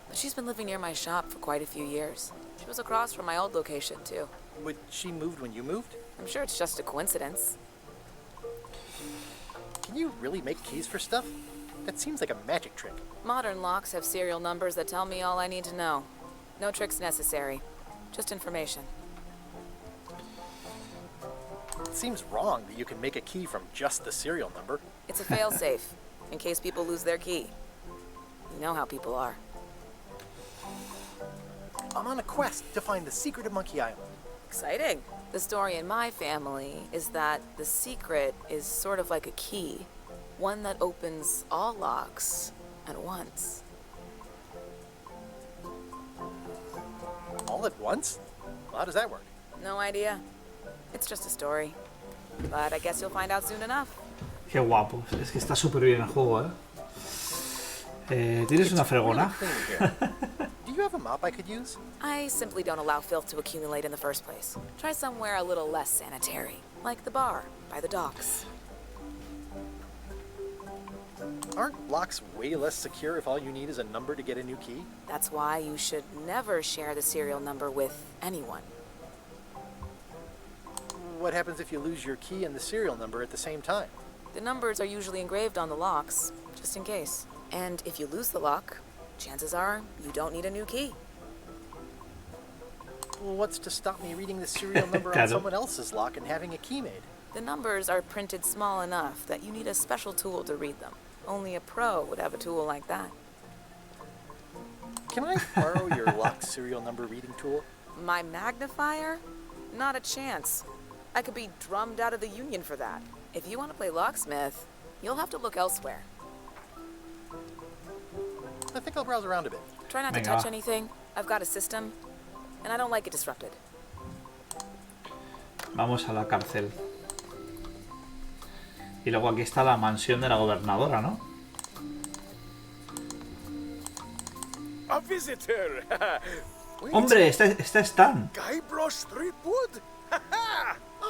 But she's been living near my shop for quite a few years. She was across from my old location, too. But she moved when you moved? I'm sure it's just a coincidence. Can you really make keys for stuff? That seems like a magic trick. Modern locks have serial numbers that tell me all I need to know. No tricks necessary. Just information. It seems wrong that you can make a key from just the serial number. It's a failsafe, in case people lose their key. You know how people are. I'm on a quest to find the secret of Monkey Island. Exciting. The story in my family is that the secret is sort of like a key. One that opens all locks at once. All at once? Well, how does that work? No idea. It's just a story. But I guess you'll find out soon enough. Qué guapo. Es que está súper bien el juego, ¿eh? ¿Tienes una fregona? Do you have a mop I could use? I simply don't allow filth to accumulate in the first place. Try somewhere a little less sanitary, like the bar by the docks. Aren't locks way less secure if all you need is a number to get a new key? That's why you should never share the serial number with anyone. What happens if you lose your key and the serial number at the same time? The numbers are usually engraved on the locks, just in case. And if you lose the lock, chances are you don't need a new key. Well, what's to stop me reading the serial number on someone else's lock and having a key made? The numbers are printed small enough that you need a special tool to read them. Only a pro would have a tool like that. Can I borrow your lock serial number reading tool? My magnifier? Not a chance. I could be drummed out of the union for that. If you want to play locksmith, you'll have to look elsewhere. I think I'll browse around a bit. Try not to touch anything. I've got a system, and I don't like it disrupted. Vamos a la cárcel. Y luego aquí está la mansión de la gobernadora, ¿no? A visitor. ¡Hombre! Está Stan. Guybrush Threepwood.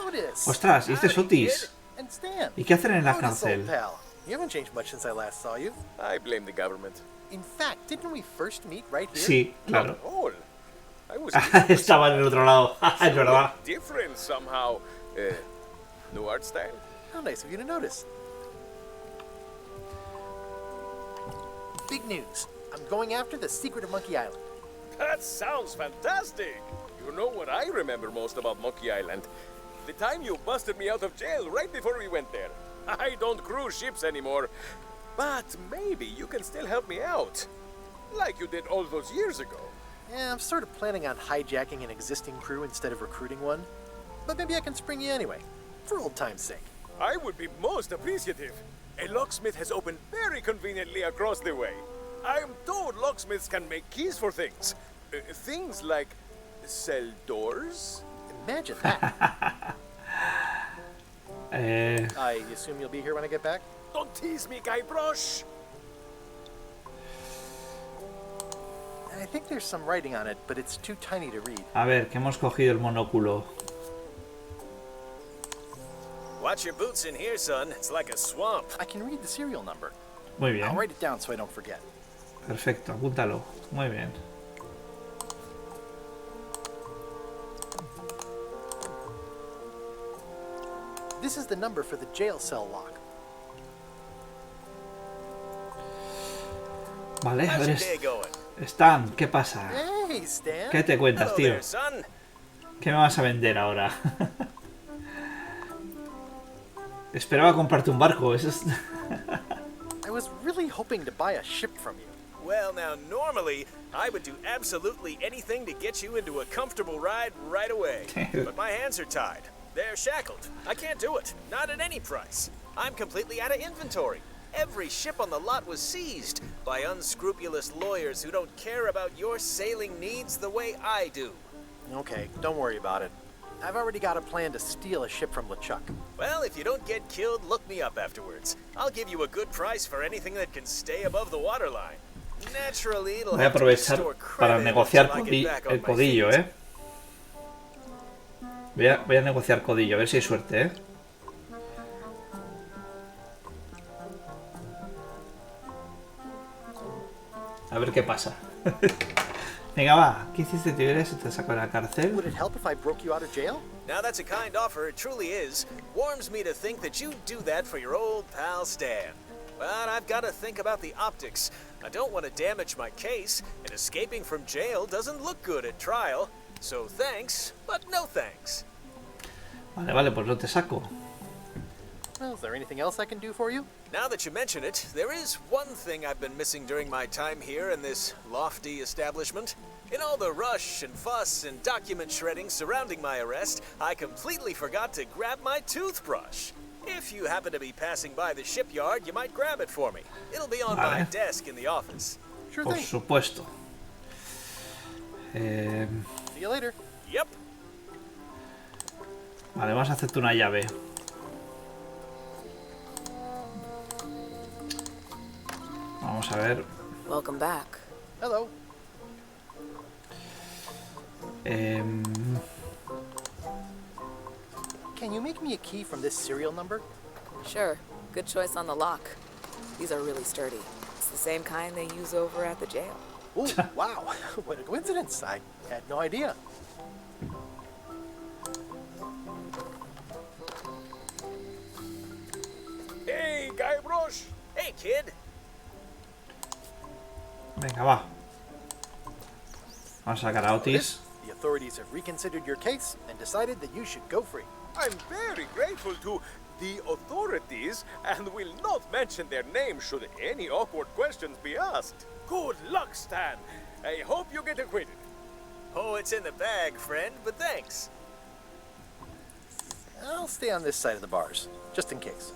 Otis. ¡Ostras! ¿Y este es Otis? And Stan. ¿Y qué hacen en la Otis, cárcel? old pal. You haven't changed much since I last saw you. I blame the government. In fact, didn't we first meet right here? Sí, claro. Not at all. I was Estaba en el otro lado. Es verdad. different somehow. New art style. How nice of you to notice. Big news. I'm going after the secret of Monkey Island. That sounds fantastic. You know what I remember most about Monkey Island? The time you busted me out of jail right before we went there. I don't cruise ships anymore. But maybe you can still help me out. Like you did all those years ago. Yeah, I'm sort of planning on hijacking an existing crew instead of recruiting one. But maybe I can spring you anyway, for old time's sake. I would be most appreciative. A locksmith has opened very conveniently across the way. I am told locksmiths can make keys for things. Things like cell doors. Imagine that. I assume you'll be here when I get back? Don't tease me, Guybrush. I think there's some writing on it, but it's too tiny to read. A ver, que hemos cogido el monóculo. Watch your boots in here, son. It's like a swamp. I can read the serial number. Muy bien. I'll write it down so I don't forget. Perfecto, apúntalo. Muy bien. This is the number for the jail cell lock. Vale, a How's ver. your day going? Stan, ¿qué pasa? Hey, Stan. ¿Qué te cuentas, Hello tío? there, son. ¿Qué me vas a vender ahora? Esperaba comprarte un barco. Eso es... I was really hoping to buy a ship from you. Well, now, normally, I would do absolutely anything to get you into a comfortable ride right away. But my hands are tied. They're shackled. I can't do it. Not at any price. I'm completely out of inventory. Every ship on the lot was seized by unscrupulous lawyers who don't care about your sailing needs the way I do. Okay, don't worry about it. I've already got a plan to steal a ship from LeChuck. Well, if you don't get killed, look me up afterwards. I'll give you a good price for anything that can stay above the waterline. Naturally, it'll Voy a have to aprovechar restore para credit negociar until I get back on el my codillo, feet. Voy a negociar codillo, a ver si hay suerte, A ver qué pasa. Venga, va. ¿Qué hiciste, Tigre? ¿Se te sacó de la cárcel? Would it help if I broke you out of jail? Now that's a kind offer, it truly is. Warms me to think that you'd do that for your old pal Stan. But I've got to think about the optics. I don't want to damage my case, and escaping from jail doesn't look good at trial. So thanks, but no thanks. Vale, pues no te saco. Well, is there anything else I can do for you? Now that you mention it, there is one thing I've been missing during my time here in this lofty establishment. In all the rush and fuss and document shredding surrounding my arrest, I completely forgot to grab my toothbrush. If you happen to be passing by the shipyard, you might grab it for me. It'll be on my desk in the office. Sure Por thing. supuesto. See you later. Yep. Vale, vamos a hacerte una llave. Vamos a ver. Welcome back. Hello. Can you make me a key from this serial number? Sure. Good choice on the lock. These are really sturdy. It's the same kind they use over at the jail. Oh, wow. What a coincidence. I had no idea. Hey, Guybrush. Hey, kid. Venga, va. Vamos a sacar a Otis. The authorities have reconsidered your case and decided that you should go free. I'm very grateful to the authorities and will not mention their name should any awkward questions be asked. Good luck, Stan. I hope you get acquitted. Oh, it's in the bag, friend, but thanks. I'll stay on this side of the bars, just in case.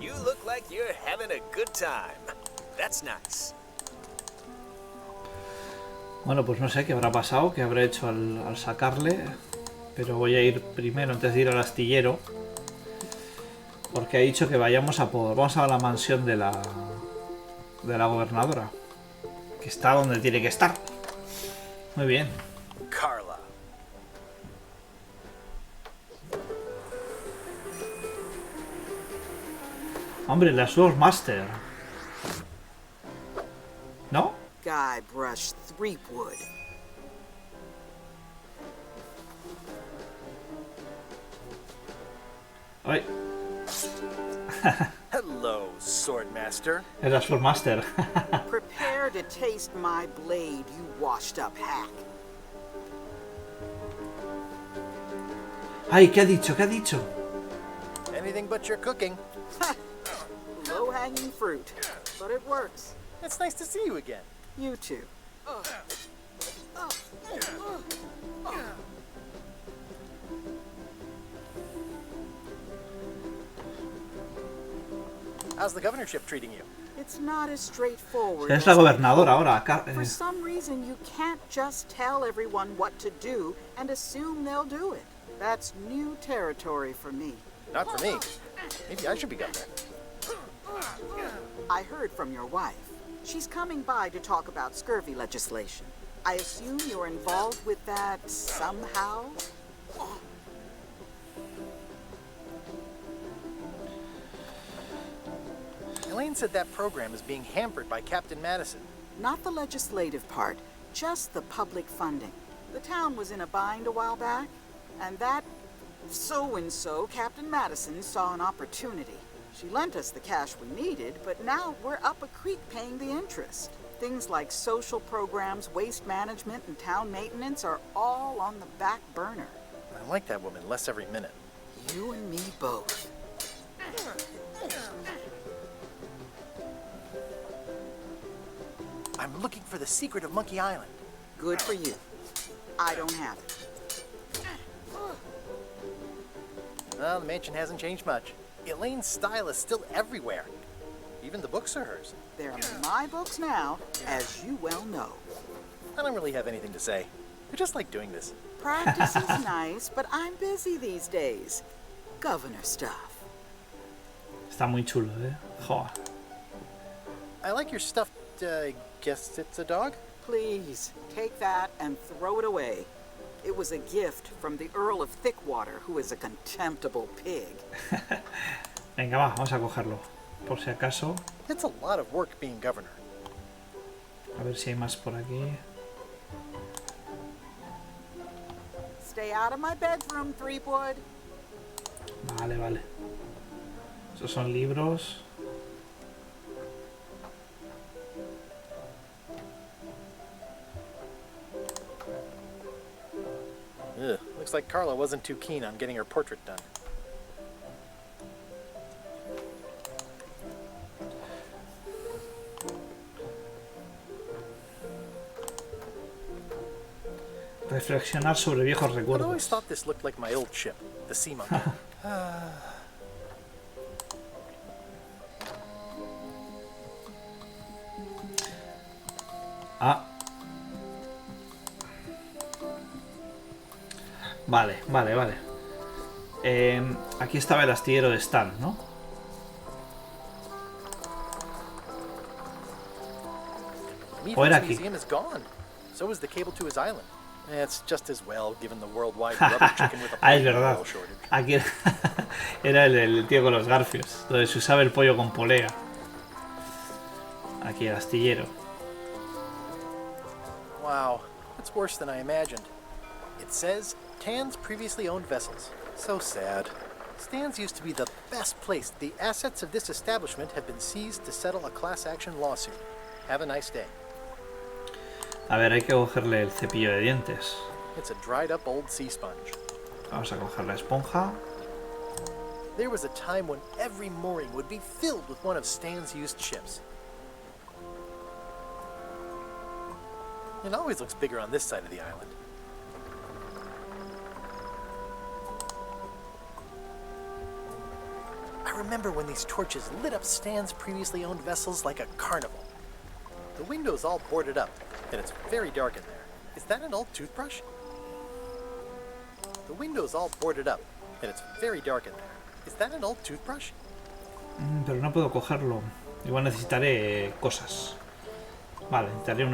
You look like you're having a good time. That's nice. Bueno, pues no sé qué habrá pasado, qué habrá hecho al sacarle, pero voy a ir primero antes de ir al astillero, porque ha dicho que vayamos a por... Vamos a la mansión de la gobernadora, que está donde tiene que estar. Muy bien. Carla. Hombre, la Swordmaster. ¿No? Guybrush Threepwood. Ay. Hello, Swordmaster. Es la Swordmaster. Prepare to taste my blade, you washed-up hack. Ay, ¿qué ha dicho? ¿Qué ha dicho? Anything but your cooking. Low-hanging fruit, but it works. It's nice to see you again. You too. How's the governorship treating you? It's not as straightforward. Es la gobernadora ahora. For some reason, you can't just tell everyone what to do and assume they'll do it. That's new territory for me. Not for me. Maybe I should be governor. I heard from your wife. She's coming by to talk about scurvy legislation. I assume you're involved with that somehow? Elaine said that program is being hampered by Captain Madison. Not the legislative part, just the public funding. The town was in a bind a while back, and that so-and-so, Captain Madison, saw an opportunity. She lent us the cash we needed, but now we're up a creek paying the interest. Things like social programs, waste management, and town maintenance are all on the back burner. I like that woman less every minute. You and me both. I'm looking for the secret of Monkey Island. Good for you. I don't have it. Well, the mansion hasn't changed much. Elaine's style is still everywhere. Even the books are hers. They're my books now, as you well know. I don't really have anything to say. I just like doing this. Practice is nice, but I'm busy these days. Governor stuff. Está muy chulo, ¿eh? Joder. I like your stuffed, guess it's a dog? Please, take that and throw it away. It was a gift from the Earl of Thickwater, who is a contemptible pig. Venga, va, vamos a cogerlo. Por si acaso. It's a lot of work being governor. A ver si hay más por aquí. Stay out of my bedroom, Threepwood. Vale, vale. Esos son libros. Ugh, looks like Carla wasn't too keen on getting her portrait done. Reflexionar sobre viejos I recuerdos. always thought this looked like my old ship, the Sea Monkey. Ah. Vale, vale, vale. Aquí estaba el astillero de Stan, ¿no? O era aquí. Museum is gone. So is the cable to his island. It's just as well, given the worldwide rubber chicken with a Ah, es verdad. oil shortage. Aquí era el tío con los garfios, donde se usaba el pollo con polea. Aquí el astillero. Wow, that's worse than I imagined. It says Tan's previously owned vessels. So sad. Stan's used to be the best place. The assets of this establishment have been seized to settle a class action lawsuit. Have a nice day. A ver, hay que cogerle el cepillo de dientes. It's a dried up old sea sponge. Vamos a coger la esponja. There was a time when every mooring would be filled with one of Stan's used ships. It always looks bigger on this side of the island. I remember when these torches lit up Stan's previously owned vessels like a carnival. The window's all boarded up, and it's very dark in there. Is that an old toothbrush? The window's all boarded up, and it's very dark in there. Is that an old toothbrush? Pero no puedo cogerlo. Igual necesitaré cosas. Vale, necesitaré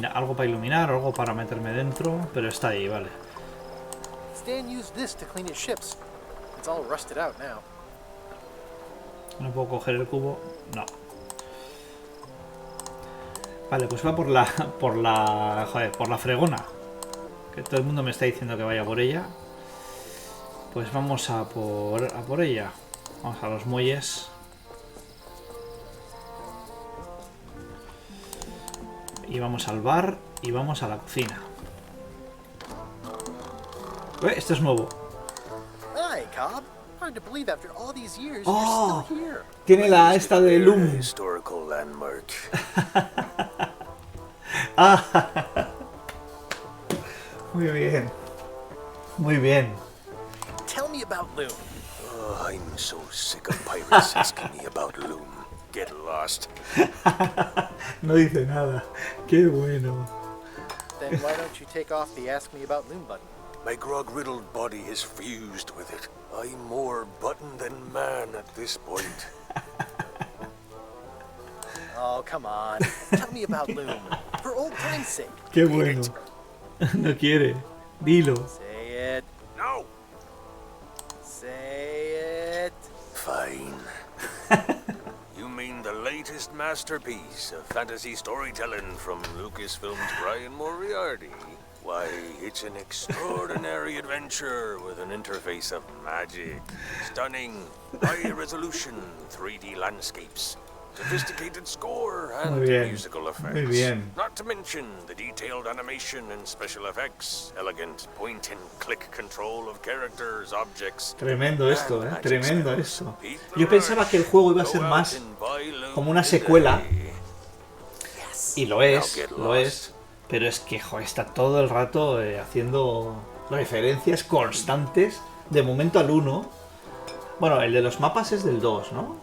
algo para iluminar, algo para meterme dentro, pero está ahí, vale. Stan used this to clean his ships. It's all rusted out now. No puedo coger el cubo. No. Vale, pues va por la fregona. Que todo el mundo me está diciendo que vaya por ella. Pues vamos a por ella. Vamos a los muelles. Y vamos al bar y vamos a la cocina. Este es nuevo. Hi, Cobb. Hard to believe after all these years Oh, you're still here. tiene la esta de Loom. Historical landmark. Muy bien. Muy bien. Tell me about Loom. Oh, I'm so sick of pirates asking me about Loom. Get lost. No dice nada. Qué bueno. Then why don't you take off the Ask Me About Loom button? My grog-riddled body is fused with it. I'm more button than man at this point. Oh, come on. Tell me about Loom. For old time's sake. Qué bueno. No quiere. Dilo. Say it. No. Say it. Fine. You mean the latest masterpiece of fantasy storytelling from Lucasfilm's Brian Moriarty? Why, it's an extraordinary adventure with an interface of magic, stunning, high-resolution 3D landscapes, sophisticated score, and musical effects. Muy bien. Not to mention the detailed animation and special effects, elegant point-and-click control of characters, objects. Tremendo esto, tremendo esto. Yo pensaba que el juego iba a ser más como una secuela. Y lo es. Pero es que, joder, está todo el rato haciendo referencias constantes, de momento al 1. Bueno, el de los mapas es del 2, ¿no?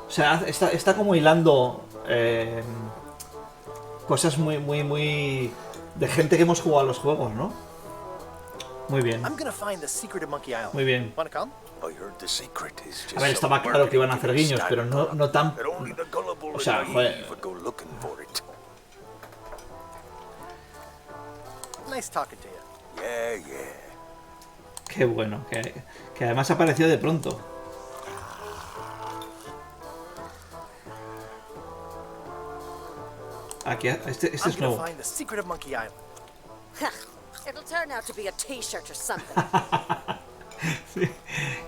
O sea, está como hilando cosas muy de gente que hemos jugado a los juegos, ¿no? Muy bien. Muy bien. A ver, estaba claro que iban a hacer guiños, pero no tan... O sea, joder... Nice talking to you. Yeah. Qué bueno, que además apareció de pronto. Aquí, este es nuevo. It'll turn out to be a t-shirt or something.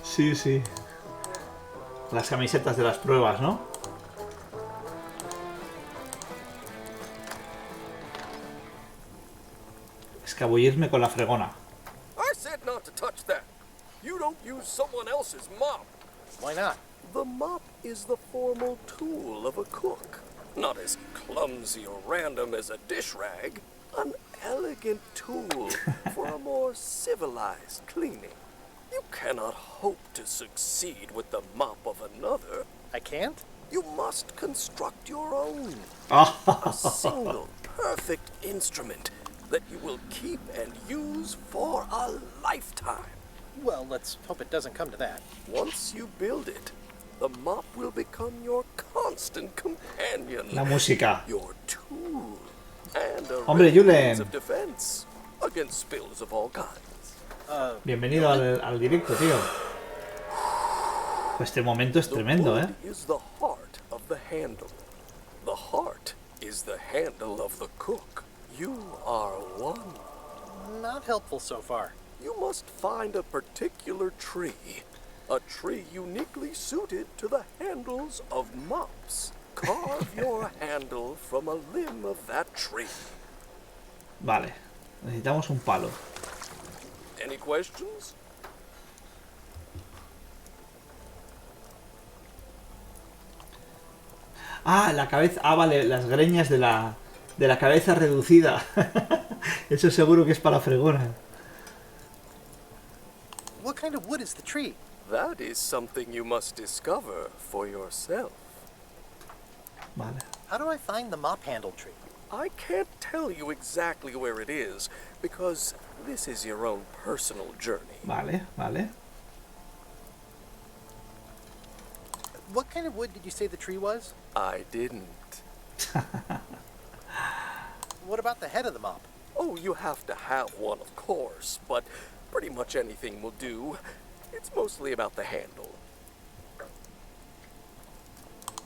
Sí. Las camisetas de las pruebas, ¿no? Escabullirme con la fregona. I said not to touch that. You don't use someone else's mop. Why not? The mop is the formal tool of a cook. Not as clumsy or random as a dish rag. An elegant tool for a more civilized cleaning. You cannot hope to succeed with the mop of another. I can't? You must construct your own. A single, perfect instrument that you will keep and use for a lifetime. Well, let's hope it doesn't come to that. Once you build it, the mop will become your constant companion. La música. Your tool. And a Hombre, means Julen. of defense against spills of all kinds. Bienvenido al directo, tío. Este momento es tremendo, ¿eh? The wood is the heart of the handle. The heart is the handle of the cook. You are one. Not helpful so far. You must find a particular tree. A tree uniquely suited to the handles of mops. Carve your handle from a limb of that tree. Vale. Necesitamos un palo. Any questions? Ah, la cabeza. Ah, vale, las greñas de la cabeza reducida. Eso seguro que es para fregona. What kind of wood is the tree? That is something you must discover for yourself. Vale. How do I find the mop handle tree? I can't tell you exactly where it is, because this is your own personal journey. Vale, vale. What kind of wood did you say the tree was? I didn't. What about the head of the mop? Oh, you have to have one, of course, but pretty much anything will do. It's mostly about the handle.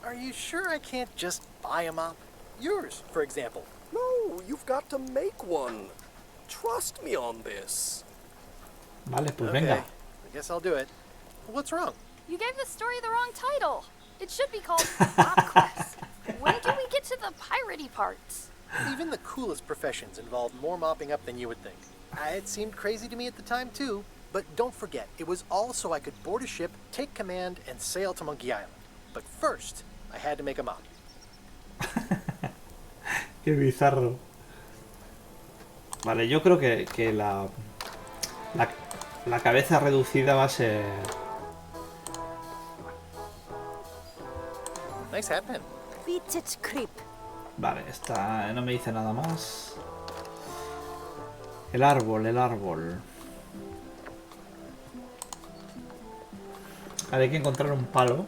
Are you sure I can't just buy a mop? Yours, for example. No, you've got to make one. Trust me on this. Vale, pues Okay, venga. I guess I'll do it. What's wrong? You gave the story the wrong title. It should be called MopQuest. When do we get to the piratey parts? Even the coolest professions involve more mopping up than you would think. It seemed crazy to me at the time, too. But don't forget, it was all so I could board a ship, take command, and sail to Monkey Island. But first, I had to make a mop. Qué bizarro. Vale, yo creo que la cabeza reducida va a ser... Nice hat pin. Beat it, creep. Vale, esta no me dice nada más. El árbol, el árbol. Vale, hay que encontrar un palo.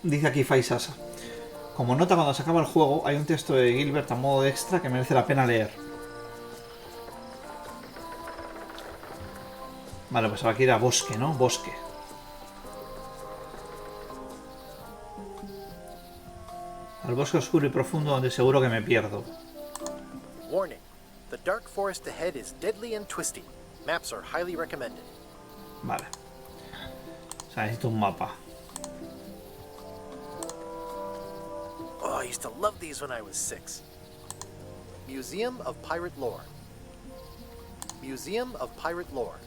Dice aquí Faisasa. Como nota cuando se acaba el juego, hay un texto de Gilbert a modo de extra que merece la pena leer. Vale, pues ahora hay que ir a bosque, ¿no? Bosque. Al bosque oscuro y profundo donde seguro que me pierdo. Warning. The dark forest ahead is deadly and twisty. Maps are highly recommended. Vale. O sea, necesito un mapa. Oh, I used to love these when I was 6. Museum of Pirate Lore. Museum of Pirate Lore.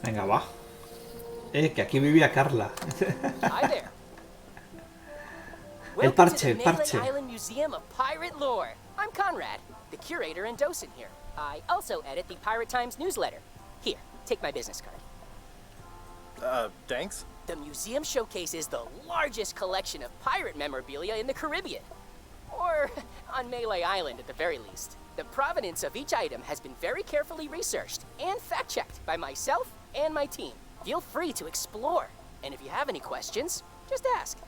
Venga, va. Que aquí vivía Carla. Hi there. El Welcome parche, to el the parche. Melee Island Museum of Pirate Lore. I'm Conrad, the curator and docent here. I also edit the Pirate Times newsletter. Here, take my business card. Thanks. The museum showcases the largest collection of pirate memorabilia in the Caribbean. Or on Melee Island at the very least. The provenance of each item has been very carefully researched and fact-checked by myself and my team. Feel free to explore. And if you have any questions, just ask.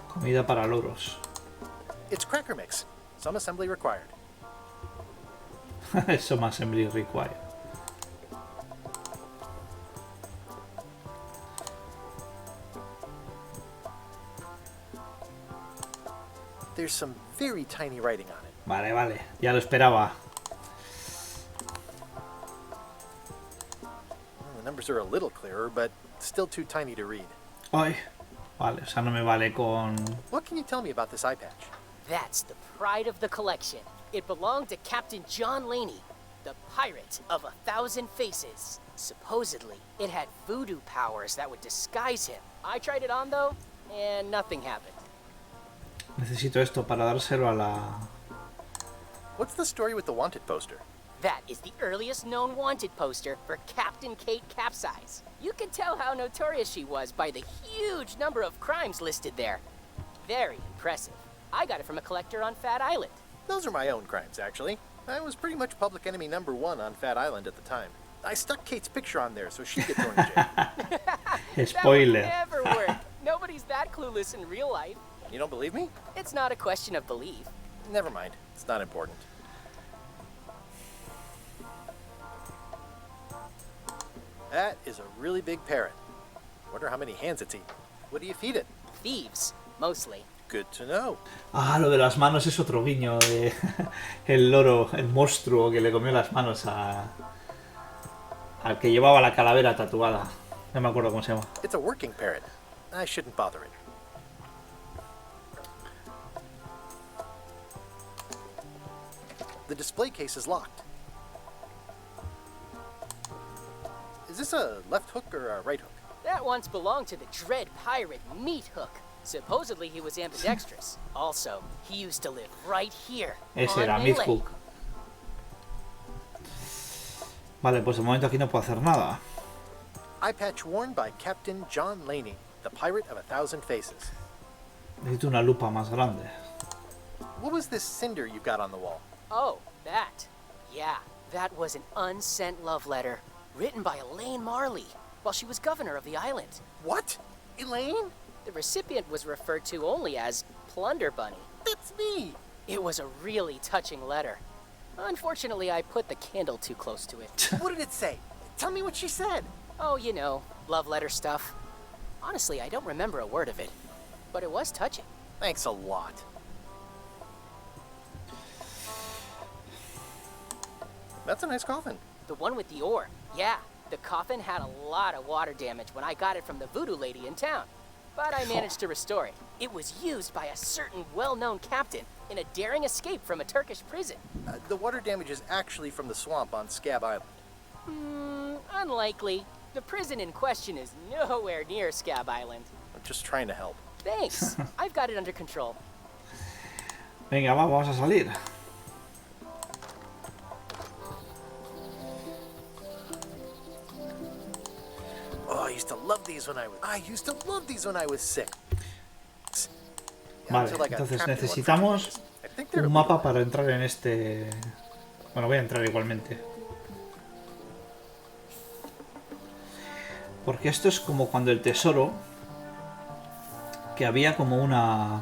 Comida para loros. It's cracker mix. Some assembly required. Some assembly required. There's some very tiny writing on it. Vale, vale. Ya lo esperaba. The numbers are a little clearer, but still too tiny to read. Ay. Vale, o sea, no me vale con... What can you tell me about this eye patch? That's the pride of the collection. It belonged to Captain John Laney, the pirate of 1,000 faces. Supposedly, it had voodoo powers that would disguise him. I tried it on though, and nothing happened. Necesito esto para dárselo a la... What's the story with the wanted poster? That is the earliest known wanted poster for Captain Kate Capsize. You can tell how notorious she was by the huge number of crimes listed there. Very impressive. I got it from a collector on Fat Island. Those are my own crimes, actually. I was pretty much public enemy #1 on Fat Island at the time. I stuck Kate's picture on there so she'd get thrown in jail. Spoiler. That would never work. Nobody's that clueless in real life. You don't believe me? It's not a question of belief. Never mind. It's not important. That is a really big parrot. Wonder how many hands it's eaten. What do you feed it? Thieves, mostly. Good to know. Ah, lo de las manos es otro guiño de el loro, el monstruo que le comió las manos al que llevaba la calavera tatuada. No me acuerdo cómo se llama. It's a working parrot. I shouldn't bother it. The display case is locked. Is this a left hook or a right hook? That once belonged to the dread pirate Meat Hook. Supposedly he was ambidextrous. Also, he used to live right here. Ese on era Melee. Meat Hook. Vale, pues de momento aquí no puedo hacer nada. Eye patch worn by Captain John Laney, the pirate of 1,000 faces. Necesito una lupa más grande. What was this cinder you got on the wall? Oh, that. Yeah, that was an unsent love letter written by Elaine Marley while she was governor of the island. What? Elaine? The recipient was referred to only as Plunder Bunny. That's me! It was a really touching letter. Unfortunately, I put the candle too close to it. What did it say? Tell me what she said. Oh, you know, love letter stuff. Honestly, I don't remember a word of it, but it was touching. Thanks a lot. That's a nice coffin. The one with the ore. Yeah, the coffin had a lot of water damage when I got it from the voodoo lady in town. But I managed to restore it. It was used by a certain well-known captain in a daring escape from a Turkish prison. The water damage is actually from the swamp on Scab Island. Unlikely. The prison in question is nowhere near Scab Island. I'm just trying to help. Thanks. I've got it under control. Venga, vamos a salir. Oh, I used to love these when I was sick. Vale, entonces necesitamos un mapa para entrar en este... Bueno, voy a entrar igualmente. Porque esto es como cuando el tesoro... Que había como una...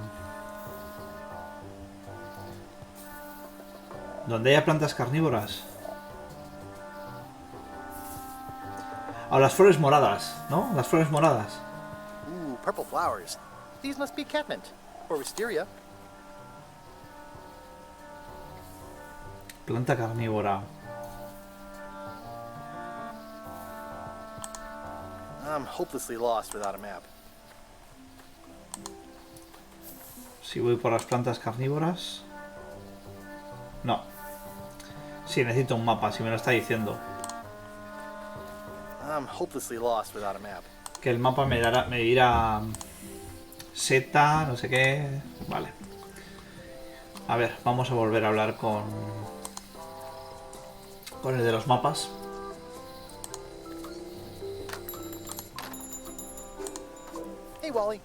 Donde haya plantas carnívoras. O las flores moradas, ¿no? Las flores moradas. Ooh, purple flowers. These must be catmint. Or wisteria. Planta carnívora. I'm hopelessly lost without a map. Si voy por las plantas carnívoras... No. Sí, necesito un mapa, si me lo está diciendo. I'm hopelessly lost without a map. Que el mapa me dirá... Seta, no sé qué... Vale. A ver, vamos a volver a hablar con el de los mapas. Hey, Wally.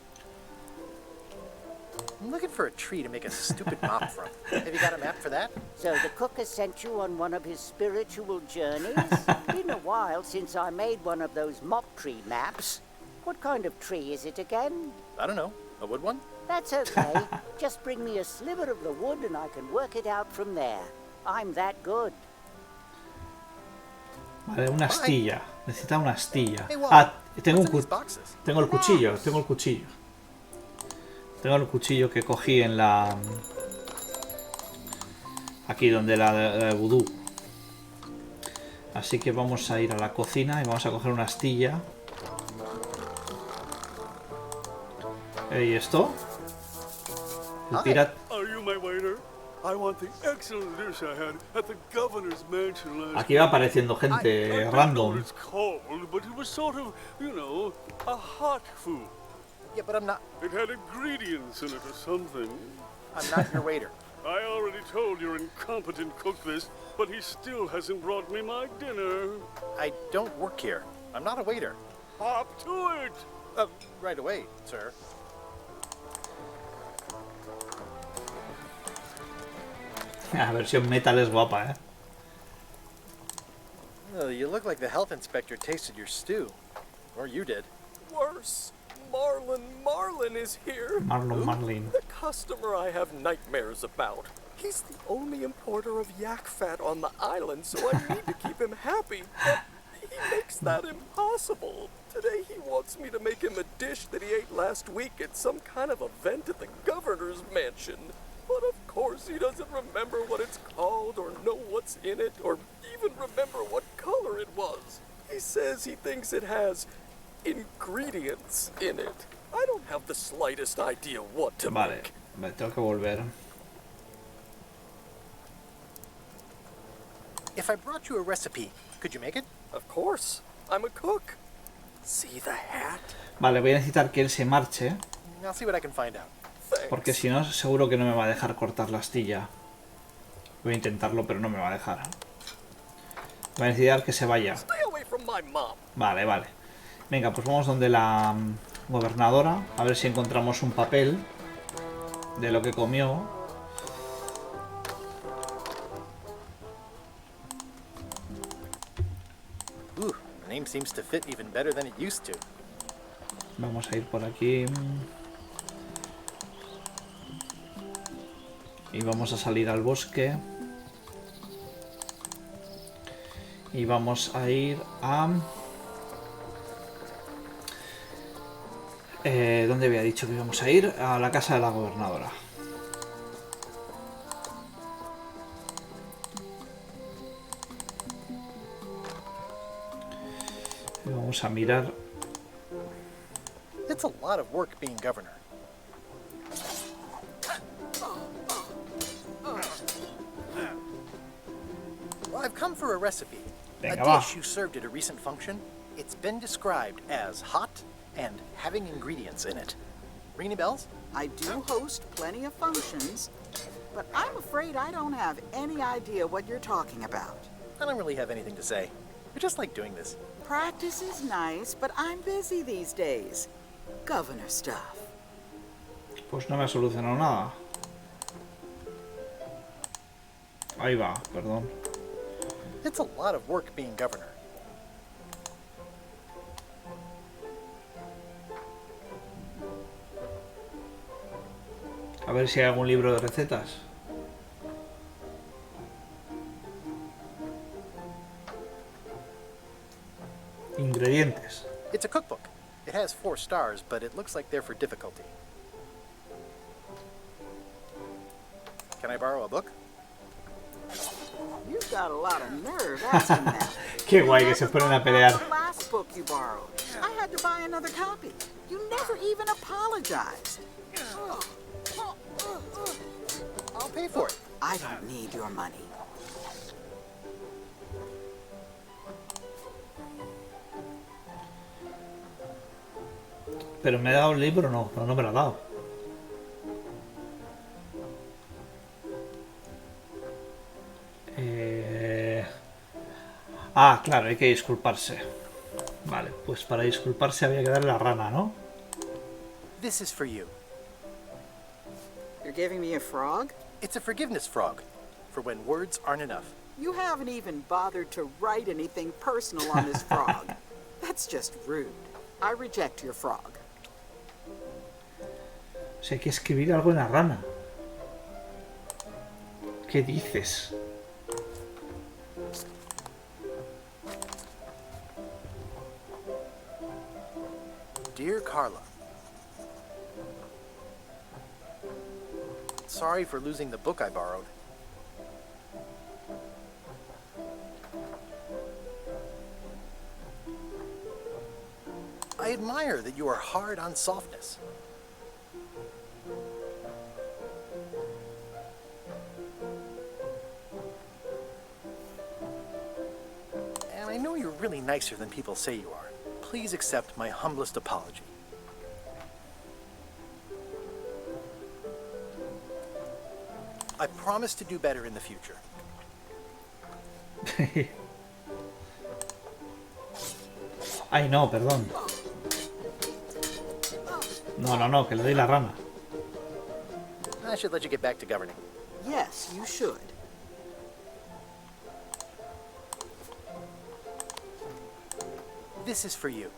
I'm looking for a tree to make a stupid mop from. Have you got a map for that? So the cook has sent you on one of his spiritual journeys? Been a while since I made one of those mop tree maps. What kind of tree is it again? I don't know. A wood one? That's okay. Just bring me a sliver of the wood and I can work it out from there. I'm that good. Vale, una astilla. Necesita una astilla. Ah, tengo el cuchillo. Tengo el cuchillo que cogí en la... Aquí donde la de vudú. Así que vamos a ir a la cocina y vamos a coger una astilla. ¿Y esto? El pirata... Aquí va apareciendo gente random. Yeah, but I'm not... It had ingredients in it or something. I'm not your waiter. I already told your incompetent cook this, but he still hasn't brought me my dinner. I don't work here. I'm not a waiter. Hop to it! Right away, sir. La versión metal es guapa, ¿eh? Oh, you look like the health inspector tasted your stew. Or you did. Worse. Marlin is here. Marlin. The customer I have nightmares about. He's the only importer of yak fat on the island, so I need to keep him happy. But he makes that impossible. Today he wants me to make him a dish that he ate last week at some kind of event at the governor's mansion. But of course he doesn't remember what it's called or know what's in it or even remember what color it was. He says he thinks it has ingredients in it. I don't have the slightest idea what to make. Vale, tengo que volver. If I brought you a recipe, could you make it? Of course. I'm a cook. See the hat? Vale, voy a necesitar que él se marche. I'll see what I can find out. Porque si no, seguro que no me va a dejar cortar la astilla. Voy a intentarlo, pero no me va a dejar. Voy a necesitar que se vaya. Vale, vale. Venga, pues vamos donde la gobernadora. A ver si encontramos un papel de lo que comió. The name seems to fit even better than it used to. Vamos a ir por aquí. Y vamos a salir al bosque. Y vamos a ir a... ¿dónde había dicho que íbamos a ir? A la casa de la gobernadora. Y vamos a mirar... It's a lot of work being governor. Well, I've come for a recipe. Venga, a va. dish you served at a recent function. It's been described as hot and having ingredients in it. Ring any bells? I do host plenty of functions, but I'm afraid I don't have any idea what you're talking about. I don't really have anything to say. I just like doing this. Practice is nice, but I'm busy these days. Governor stuff. Pues no me ha solucionado nada. Ahí va, perdón. It's a lot of work being governor. A ver si hay algún libro de recetas. Ingredientes. It's a cookbook. It has 4 stars, but it looks like they're for difficulty. Can I borrow a book? You've got a lot of nerve asking that. Qué guay que se ponen a pelear. The last book you borrowed. I had to buy another copy. You never even apologized. I'll pay for it. I don't need your money. Pero me ha dado el libro, no me lo ha dado. Ah, claro, hay que disculparse. Vale, pues para disculparse había que darle la rana, ¿no? This is for you. You're giving me a frog? It's a forgiveness frog, for when words aren't enough. You haven't even bothered to write anything personal on this frog. That's just rude. I reject your frog. O sea, hay que escribir algo en la rana. ¿Qué dices? Dear Carla, sorry for losing the book I borrowed. I admire that you are hard on softness. And I know you're really nicer than people say you are. Please accept my humblest apology. I promise to do better in the future. Ay, no, perdón. No, que le doy la rana. I should let you get back to governing. Yes, you should. This is for you.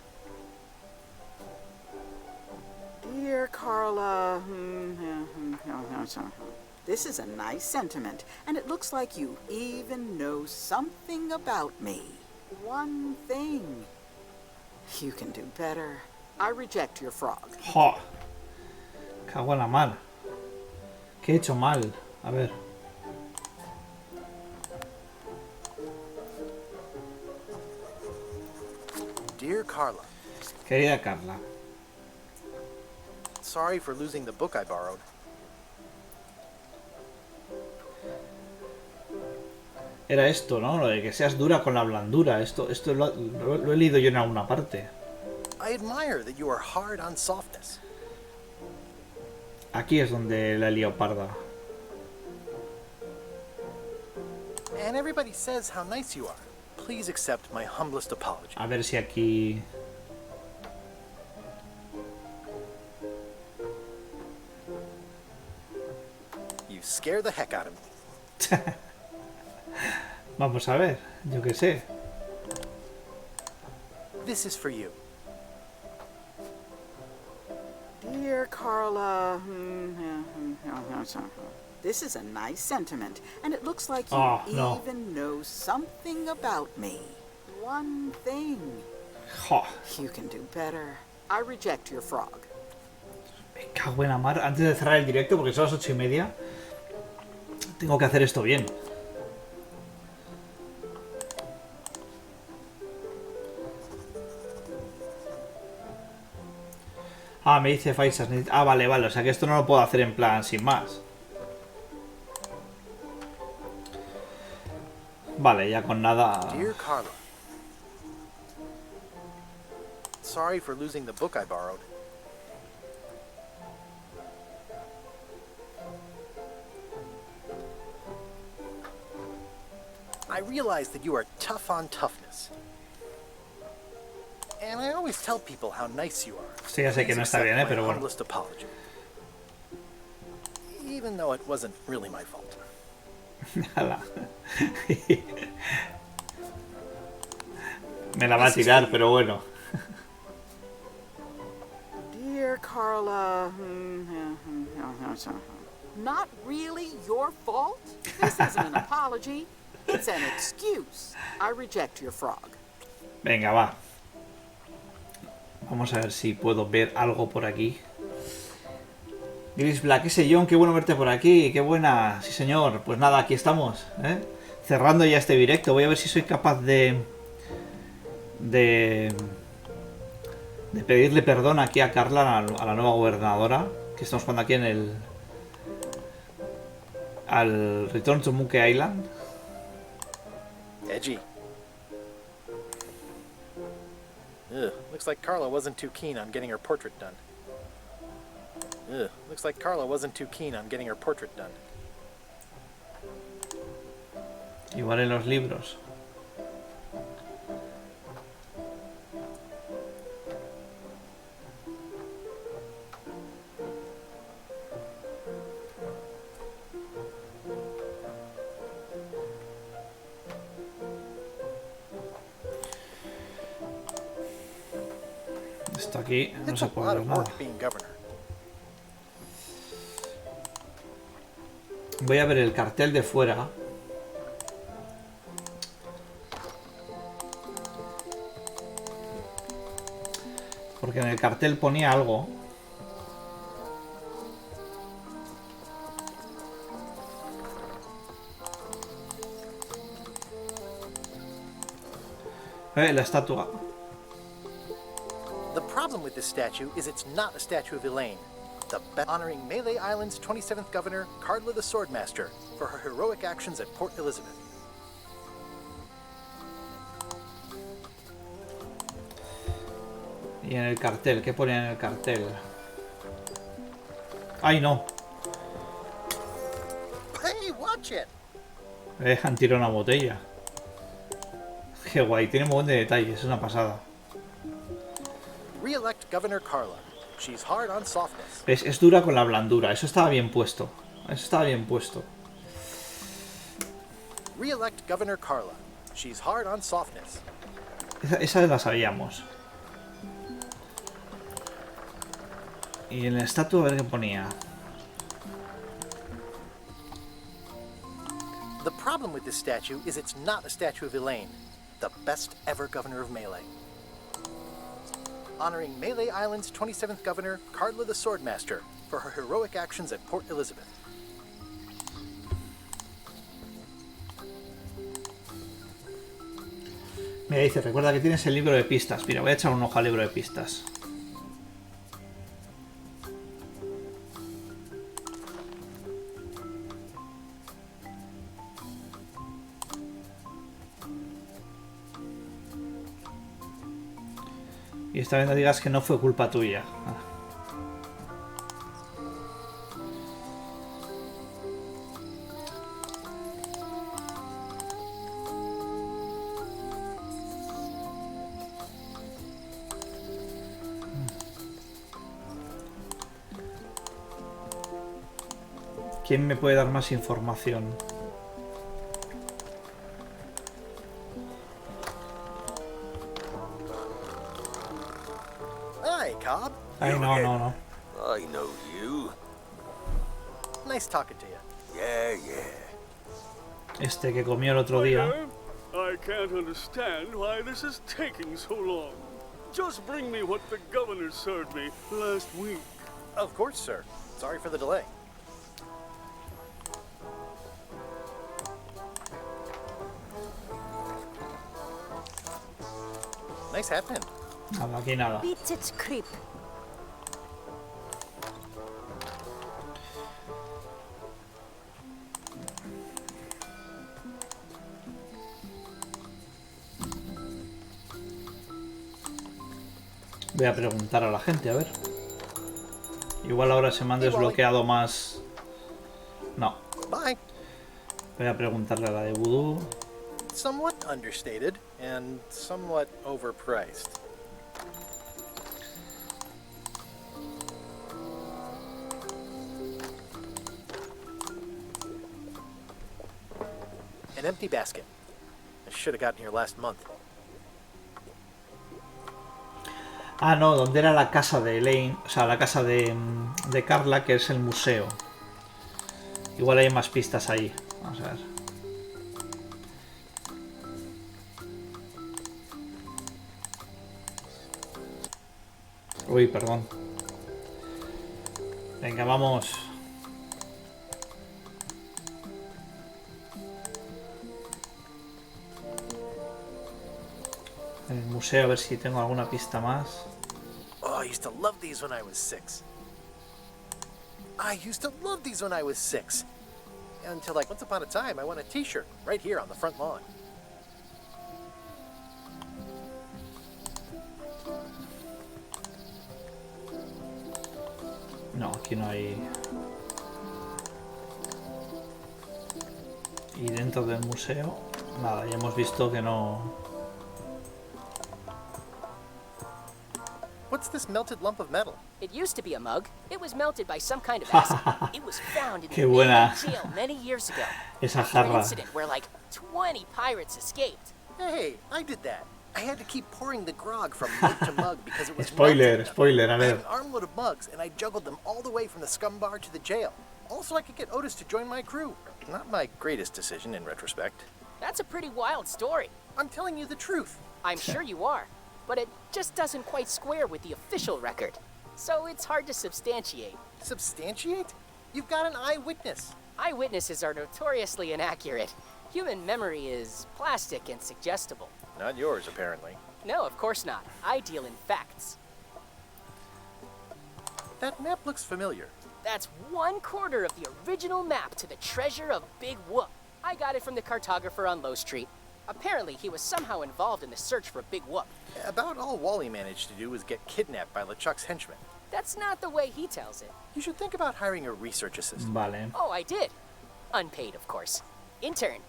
Dear Carla, this is a nice sentiment, and it looks like you even know something about me. One thing. You can do better. I reject your frog. ¡Jo! Cago en la mar. ¿Qué he hecho mal? A ver. Dear Carla, Querida Carla. sorry for losing the book I borrowed. Era esto, ¿no? Lo de que seas dura con la blandura. Esto lo he leído yo en alguna parte. I admire that you are hard on softness. Aquí es donde la he liado parda. And everybody says how nice you are. Please accept my humblest apology. A ver si aquí... You scare the heck out of me. Vamos a ver, yo qué sé. This is for you. Dear Carla, this is a nice sentiment, and it looks like you no. even know something about me. One thing. Jo. You can do better. I reject your frog. Me cago en la mar. Antes de cerrar el directo, porque son las 8:30, tengo que hacer esto bien. Ah, me dice Faisas. Ah, vale, vale. O sea que esto no lo puedo hacer en plan sin más. Vale, ya con nada. Dear Carla, sorry for losing the book I borrowed. I realize that you are tough on toughness. And I always tell people how nice you are. Sí, ya sé que no está bien, pero bueno. Humblest apology. Even though it wasn't really my fault. Ala. Me la va a tirar, pero bueno. Dear Carla, not really your fault. This isn't an apology. It's an excuse. I reject your frog. Venga, va. Vamos a ver si puedo ver algo por aquí. Gris Black, ese John, qué bueno verte por aquí, qué buena. Sí, señor. Pues nada, aquí estamos, ¿eh? Cerrando ya este directo. Voy a ver si soy capaz de pedirle perdón aquí a Carla, a la nueva gobernadora, que estamos jugando aquí en el... al Return to Monkey Island. Edgy. Ugh, looks like Carla wasn't too keen on getting her portrait done. Ugh, looks like Carla wasn't too keen on getting her portrait done. Igual en los libros. Esto aquí no se puede ver nada. Voy a ver el cartel de fuera. Porque en el cartel ponía algo. La estatua. The problem with this statue is it's not a statue of Elaine, the honoring Melee Island's 27th governor, Carla the Swordmaster, for her heroic actions at Port Elizabeth. Y en el cartel, ¿qué ponía en el cartel? ¡Ay, no! Hey, watch it. Me dejan tirar una botella. Qué guay, tiene un montón de detalles, es una pasada. Re-elect Governor Carla. She's hard on softness. Es dura con la blandura, eso estaba bien puesto. Eso estaba bien puesto. Re-elect Governor Carla. She's hard on softness. Esa la sabíamos. Y en el estatua a ver qué ponía. The problem with this statue is it's not a statue of Elaine, the best ever governor of Melee. honoring Melee Island's 27th governor, Carla the Swordmaster, for her heroic actions at Port Elizabeth. Mira, dice, recuerda que tienes el libro de pistas. Mira, voy a echar un ojo al libro de pistas. Y esta vez no digas que no fue culpa tuya. ¿Quién me puede dar más información? Hi, Cobb. Ay, no. I know you. Nice talking to you. Yeah. Este que comió el otro día. I can't understand why this is taking so long. Just bring me what the governor served me last week. Of course, sir. Sorry for the delay. Nice hat pin. Nada, aquí nada. Beats its creep. Voy a preguntar a la gente, a ver. Igual ahora se me han desbloqueado más... No. Bye. Voy a preguntarle a la de Voodoo. Somewhat understated and somewhat overpriced. An empty basket. I should have gotten here last month. Ah, no, donde era la casa de Elaine, o sea, la casa de Carla, que es el museo. Igual hay más pistas ahí. Vamos a ver. Uy, perdón. Venga, vamos. En el museo, a ver si tengo alguna pista más. Oh, I used to love these when I was 6. Until, like, once upon a time, I won a t-shirt right here on the front lawn. No, aquí no hay... Y dentro del museo, nada, ya hemos visto que no... What's this melted lump of metal? It used to be a mug. It was melted by some kind of acid. It was found in Qué the buena. jail many years ago. Esa After an jarra. incident where like 20 pirates escaped. Hey, I did that. I had to keep pouring the grog from mug to mug because it was Spoiler, melted. spoiler, a I had ver. an armload of mugs, and I juggled them all the way from the scum bar to the jail. Also, I could get Otis to join my crew. Not my greatest decision in retrospect. That's a pretty wild story. I'm telling you the truth. I'm sure you are, but it just doesn't quite square with the official record. So it's hard to substantiate. Substantiate? You've got an eyewitness. Eyewitnesses are notoriously inaccurate. Human memory is plastic and suggestible. Not yours, apparently. No, of course not. I deal in facts. That map looks familiar. That's 1/4 of the original map to the treasure of Big Whoop. I got it from the cartographer on Low Street. Apparently, he was somehow involved in the search for Big Whoop. About all Wally managed to do was get kidnapped by LeChuck's henchmen. That's not the way he tells it. You should think about hiring a research assistant. Vale. Oh, I did. Unpaid, of course. Intern.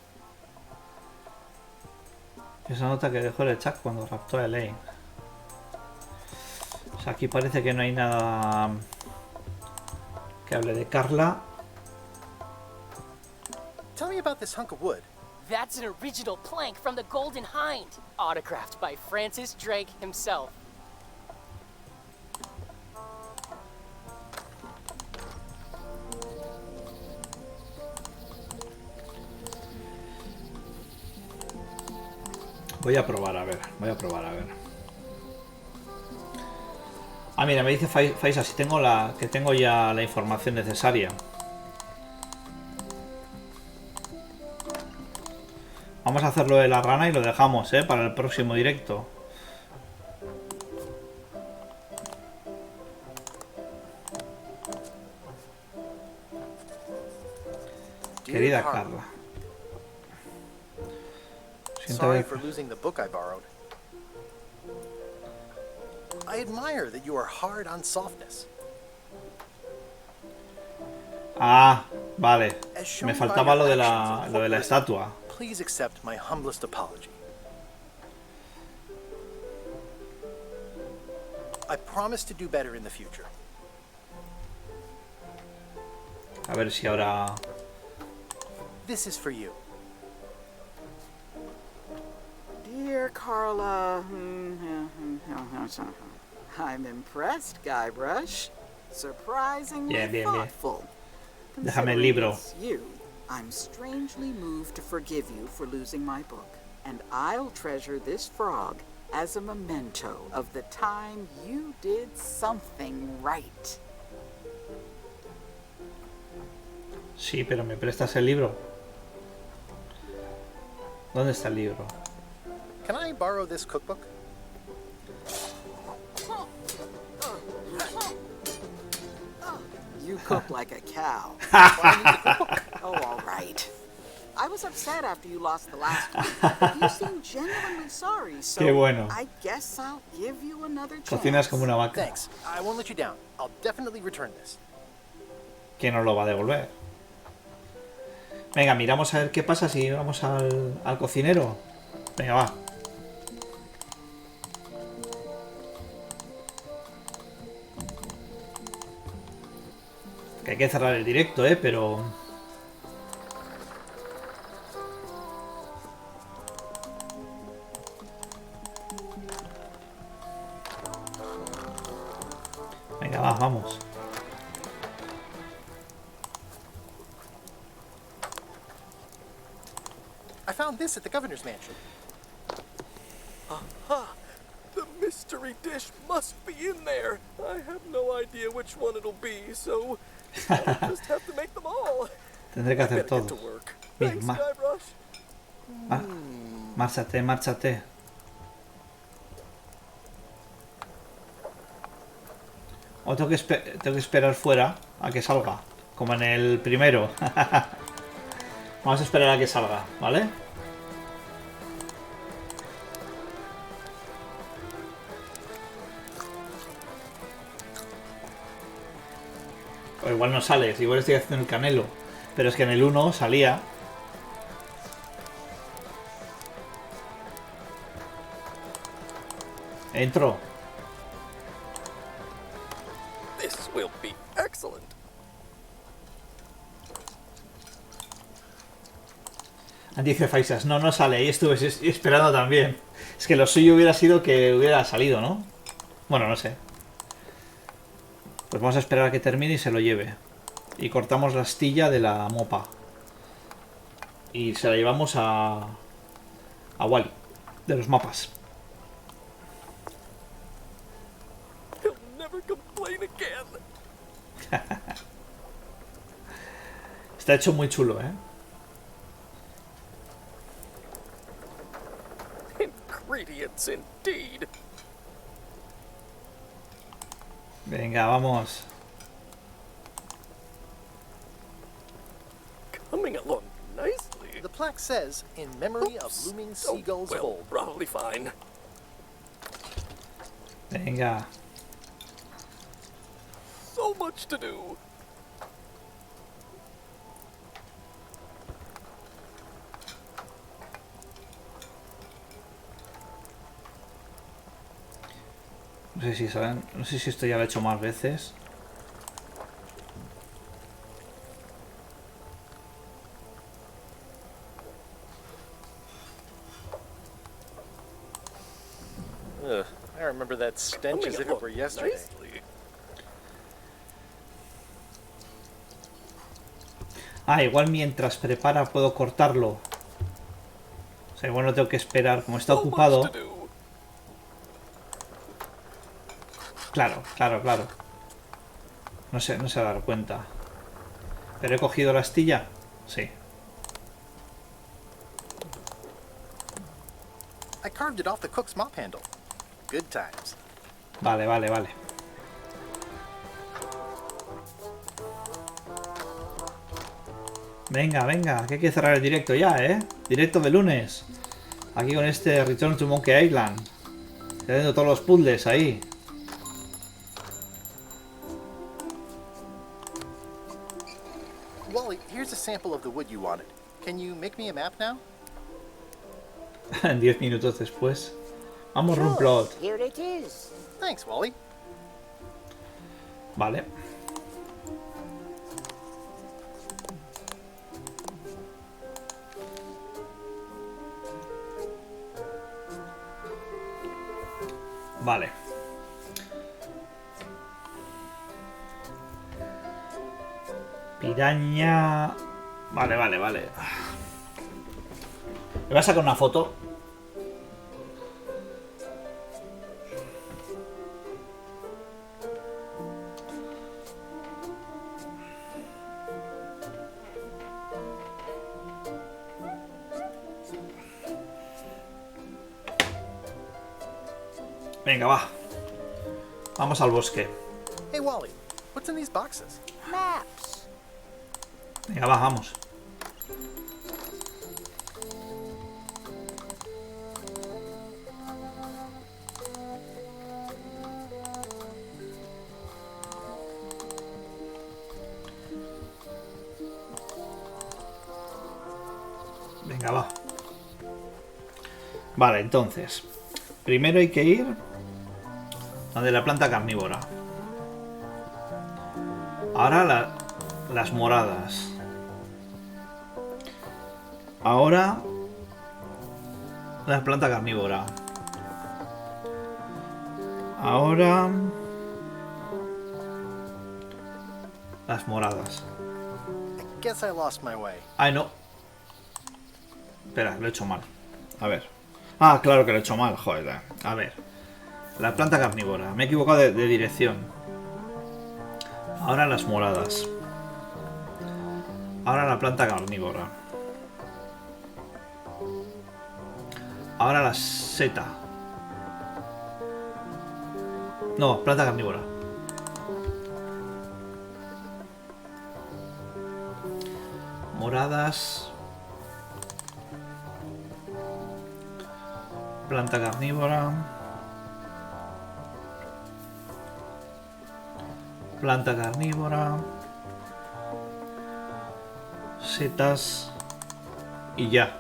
Esa nota que dejó el Chuck cuando raptó a Elaine. O sea, aquí parece que no hay nada que hable de Carla. Tell me about this hunk of wood. That's an original plank from the Golden Hind, autographed by Francis Drake himself. Voy a probar a ver, voy a probar a ver. Ah, mira, me dice Faisa si tengo que tengo ya la información necesaria. Vamos a hacerlo de la rana y lo dejamos, para el próximo directo. Querida Carla. Sorry for losing the book I borrowed. I admire that you are hard on softness. Ah, vale. Me faltaba lo de la estatua. Please accept my humblest apology. I promise to do better in the future. A ver si ahora... This is for you. Dear Carla, I'm impressed, Guybrush. Surprisingly thoughtful. Déjame el libro. You, I'm strangely moved to forgive you for losing my book, and I'll treasure this frog as a memento of the time you did something right. Sí, pero ¿me prestas el libro? ¿Dónde está el libro? Can I borrow this cookbook? You cook like a cow. Oh, all right. I was upset after you lost the last one, but you seem genuinely sorry, so Qué bueno. I guess I'll give you another chance. Cocinas como una vaca. Thanks. I won't let you down. I'll definitely return this. ¿Quién nos lo va a devolver? Venga, miramos a ver qué pasa si vamos al cocinero. Venga, va. Que hay que cerrar el directo, pero... Venga, va, vamos. I found this at the governor's mansion. Aha! The mystery dish must be in there. I have no idea which one it'll be, so I'll just have to make them all. Tendré que hacer todo. Bien, Thanks, Guybrush. Márchate, márchate. O tengo que esperar fuera a que salga, como en el primero. Vamos a esperar a que salga, ¿vale? O igual no sales, igual estoy haciendo el canelo. Pero es que en el 1 salía. Entro. This will be excellent. Dice Faisas, no sale, ahí estuve esperando también. Es que lo suyo hubiera sido que hubiera salido, ¿no? Bueno, no sé. Pues vamos a esperar a que termine y se lo lleve. Y cortamos la astilla de la mopa. Y se la llevamos a Wally, de los mapas. He'll never complain again. Está hecho muy chulo, ¿eh? Ingredients indeed. Venga, vamos. Coming along nicely. The plaque says, in memory of looming seagulls of old. Probably fine. Venga. So much to do. No sé si saben, no sé si esto ya lo he hecho más veces. I remember that stench as if it were yesterday. Ah, igual mientras prepara puedo cortarlo. O sea, igual no tengo que esperar, como está ocupado. Claro. No se ha dado cuenta. ¿Pero he cogido la astilla? Sí. I carved it off the cook's mop handle. Good times. Vale. Venga, que hay que cerrar el directo ya, ¿eh? Directo de lunes. Aquí con este Return to Monkey Island. Teniendo todos los puzzles ahí. Wally, here's a sample of the wood you wanted. Can you make me a map now? En 10 minutos después. Vamos, Rumplot. Here it is. Thanks, Wally. Vale. Vale. Piraña. Vale. Me voy a sacar una foto. Venga, va. Vamos al bosque. Hey, Wally, what's in these boxes? Maps. Venga, va, vamos. Venga, va. Vale, entonces. Primero hay que ir a de la planta carnívora. Ahora las moradas. Ahora la planta carnívora. Ahora las moradas. Guess I lost my way. Ay, no. Espera, lo he hecho mal. A ver. Ah, claro que lo he hecho mal, joder. A ver. La planta carnívora. Me he equivocado de dirección. Ahora las moradas. Ahora la planta carnívora. Ahora la seta. No, planta carnívora. Moradas. Planta carnívora. Planta carnívora. Setas. Y ya.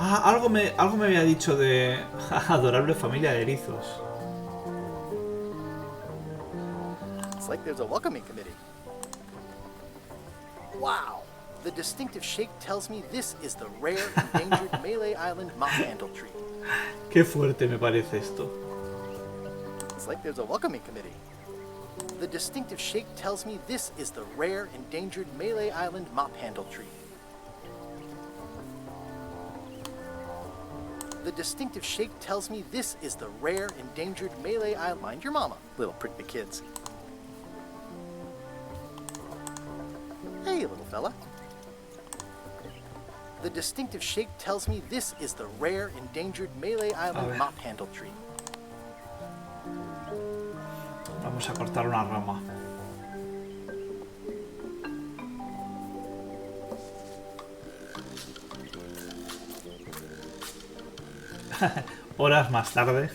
Ah, algo me había dicho de adorable familia de erizos. It's like there's a welcoming committee. Wow. The distinctive shape tells me this is the rare endangered Melee Island mop handle tree. Qué fuerte me parece esto. It's like there's a welcoming committee. The distinctive shape tells me this is the rare endangered Melee Island mop handle tree. The distinctive shape tells me this is the rare endangered Melee Island. Mind your mama, little prick the kids. Hey, little fella. The distinctive shape tells me this is the rare endangered Melee Island mop handle tree. Vamos a cortar una rama. Horas más tarde.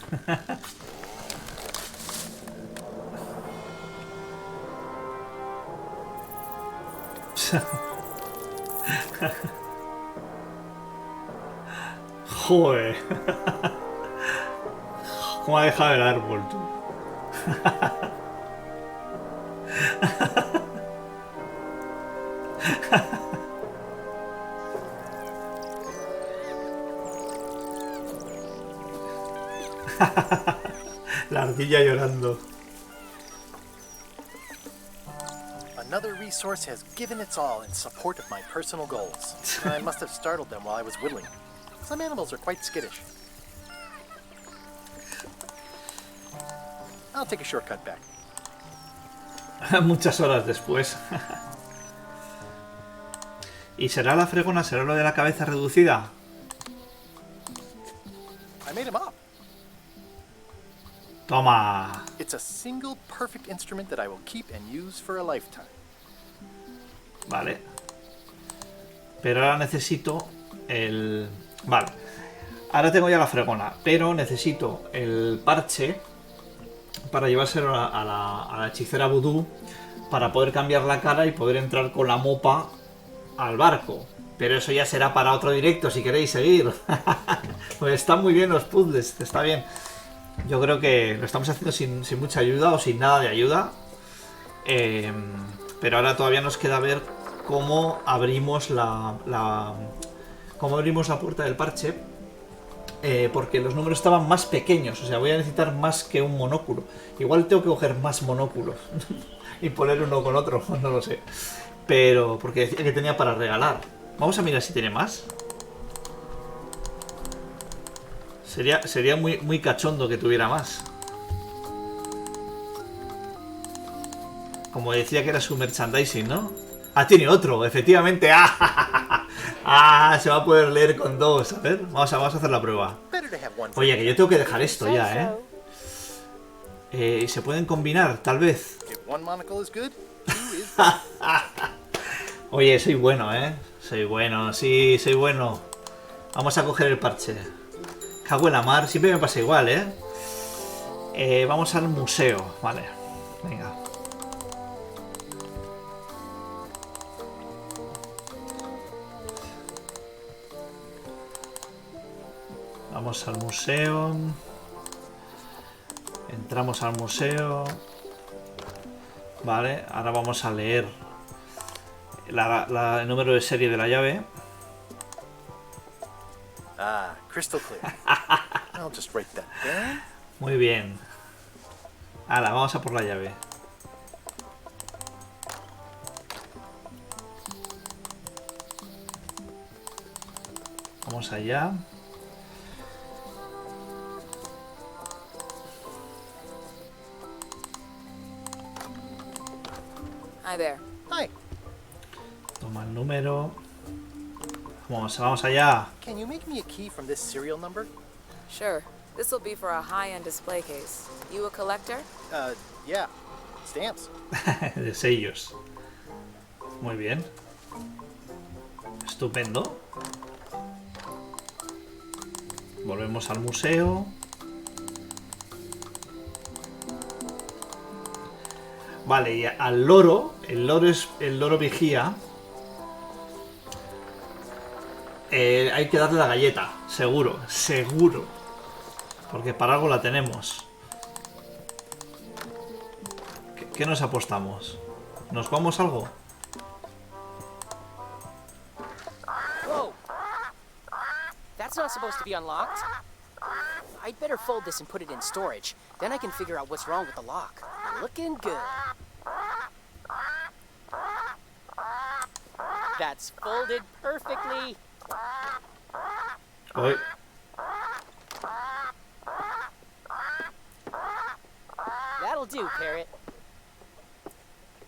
Joder. ¿Cómo ha dejado el árbol, tú? La ardilla llorando. Another resource has given its all in support of my personal goals. I must have startled them while I was whittling. Some animals are quite skittish. I'll take a shortcut back. Muchas horas después. ¿Y será la fregona? ¿Será lo de la cabeza reducida? I made him up. Toma. It's a single perfect instrument that I will keep and use for a lifetime. Vale. Pero ahora necesito el... Vale. Ahora tengo ya la fregona, pero necesito el parche para llevárselo a la hechicera vudú para poder cambiar la cara y poder entrar con la mopa al barco. Pero eso ya será para otro directo si queréis seguir. Pues están muy bien los puzzles, está bien. Yo creo que lo estamos haciendo sin mucha ayuda o sin nada de ayuda. Pero ahora todavía nos queda ver cómo abrimos cómo abrimos la puerta del parche. Porque los números estaban más pequeños. O sea, voy a necesitar más que un monóculo. Igual tengo que coger más monóculos y poner uno con otro, no lo sé. Pero porque decía que tenía para regalar. Vamos a mirar si tiene más. Sería muy cachondo que tuviera más. Como decía que era su merchandising, ¿no? Ah, tiene otro, efectivamente. ¡Ah! Se va a poder leer con dos. A ver, vamos a hacer la prueba. Oye, que yo tengo que dejar esto ya, ¿eh? Se pueden combinar, tal vez. Oye, soy bueno, ¿eh? Soy bueno, sí, soy bueno. Vamos a coger el parche. Cago en la mar, siempre me pasa igual, ¿eh? Vamos al museo, vale. Venga. Vamos al museo. Entramos al museo. Vale, ahora vamos a leer el número de serie de la llave. Ah, crystal clear. I'll just write that down. Muy bien. Ahora, vamos a por la llave. Vamos allá. Hi there. Hi. Toma el número. Vamos allá. Can you make me a key from this serial number? Sure. This will be for a high-end display case. You a collector? Yeah. Stamps. De sellos. Muy bien. Estupendo. Volvemos al museo. Vale, y al loro, el loro vigía. Hay que darle la galleta, seguro, seguro. Porque para algo la tenemos. ¿Qué nos apostamos? ¿Nos jugamos algo? Whoa! That's not supposed to be unlocked. I'd better fold this and put it in storage. Then I can figure out what's wrong with the lock. Looking good. That's folded perfectly. Oy. That'll do, Parrot.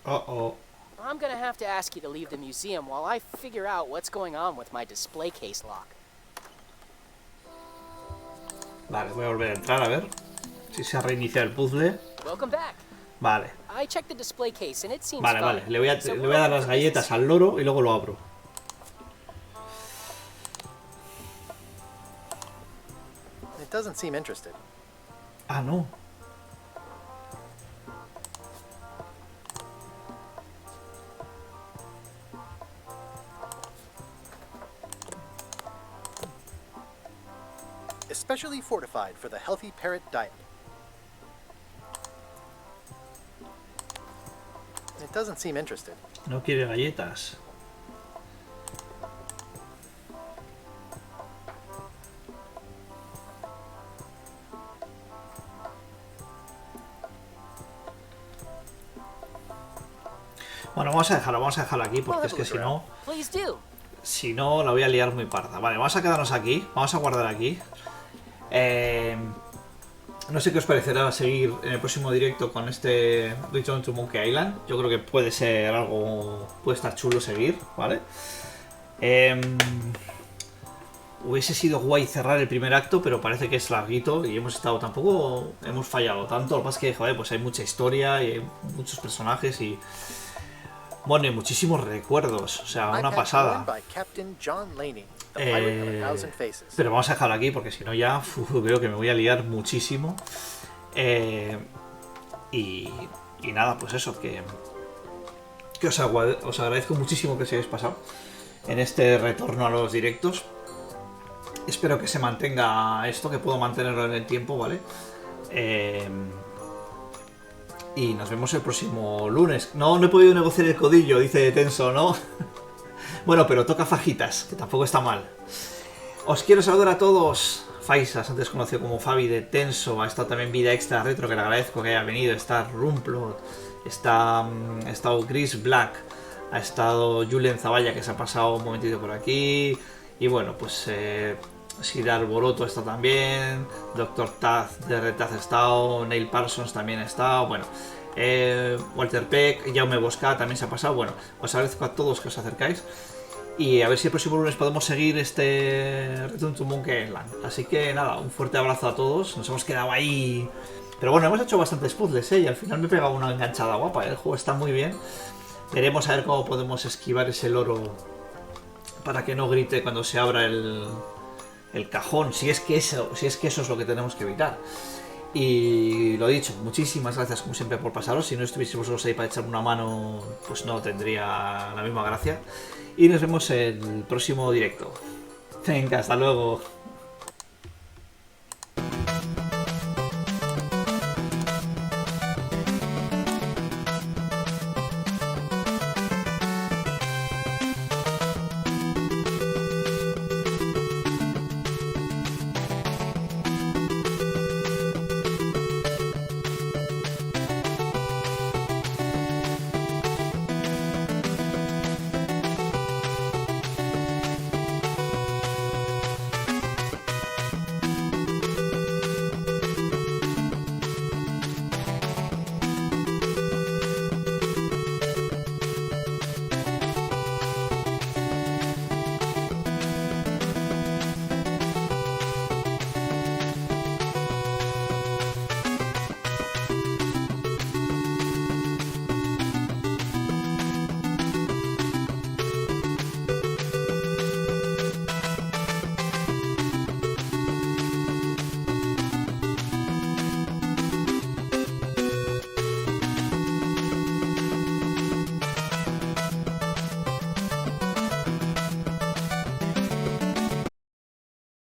Uh-oh. I'm gonna have to ask you to leave the museum while I figure out what's going on with my display case lock. Vale, voy a volver a entrar a ver si se ha reiniciado el puzzle. Welcome back. Vale. I checked the display case and it seems Vale, fine. vale. Le voy a dar las galletas al loro y luego lo abro. It doesn't seem interested. Ah, no. Especially fortified for the healthy parrot diet. It doesn't seem interested. No quiere galletas. Bueno, vamos a dejarlo aquí porque es que si no... Si no, la voy a liar muy parda. Vale, vamos a quedarnos aquí. Vamos a guardar aquí. No sé qué os parecerá seguir en el próximo directo con este Return to Monkey Island. Yo creo que puede ser algo... puede estar chulo seguir, ¿vale? Hubiese sido guay cerrar el primer acto, pero parece que es larguito y hemos estado... tampoco hemos fallado tanto. Lo que pasa es que, joder, pues hay mucha historia y hay muchos personajes y... bueno, y muchísimos recuerdos. O sea, una pasada. Pero vamos a dejarlo aquí porque si no ya veo que me voy a liar muchísimo. Y nada, pues eso, que os agradezco muchísimo que os hayáis pasado en este retorno a los directos. Espero que se mantenga esto, que puedo mantenerlo en el tiempo, ¿vale? Y nos vemos el próximo lunes. No he podido negociar el codillo, dice Tenso, ¿no? Bueno, pero toca fajitas, que tampoco está mal. Os quiero saludar a todos. Faisas, antes conocido como Fabi de Tenso. Ha estado también Vida Extra Retro, que le agradezco que haya venido. Está Rumplot. Ha estado Chris Black. Ha estado Julen Zavalla, que se ha pasado un momentito por aquí. Y bueno, pues... Sidar Boroto está también. Dr. Taz de Red Taz ha estado. Neil Parsons también ha estado. Bueno... Walter Peck, Jaume Bosca también se ha pasado. Bueno, os agradezco a todos que os acercáis y a ver si el próximo lunes podemos seguir este Return to Monkey Island. Así que nada, un fuerte abrazo a todos. Nos hemos quedado ahí, pero bueno, hemos hecho bastantes puzzles, y al final me he pegado una enganchada guapa. El juego está muy bien. Veremos a ver cómo podemos esquivar ese loro para que no grite cuando se abra el cajón, si es que eso es lo que tenemos que evitar. Y lo dicho, muchísimas gracias como siempre por pasaros. Si no estuvieseis vosotros ahí para echarme una mano, pues no tendría la misma gracia. Y nos vemos en el próximo directo. Venga, hasta luego.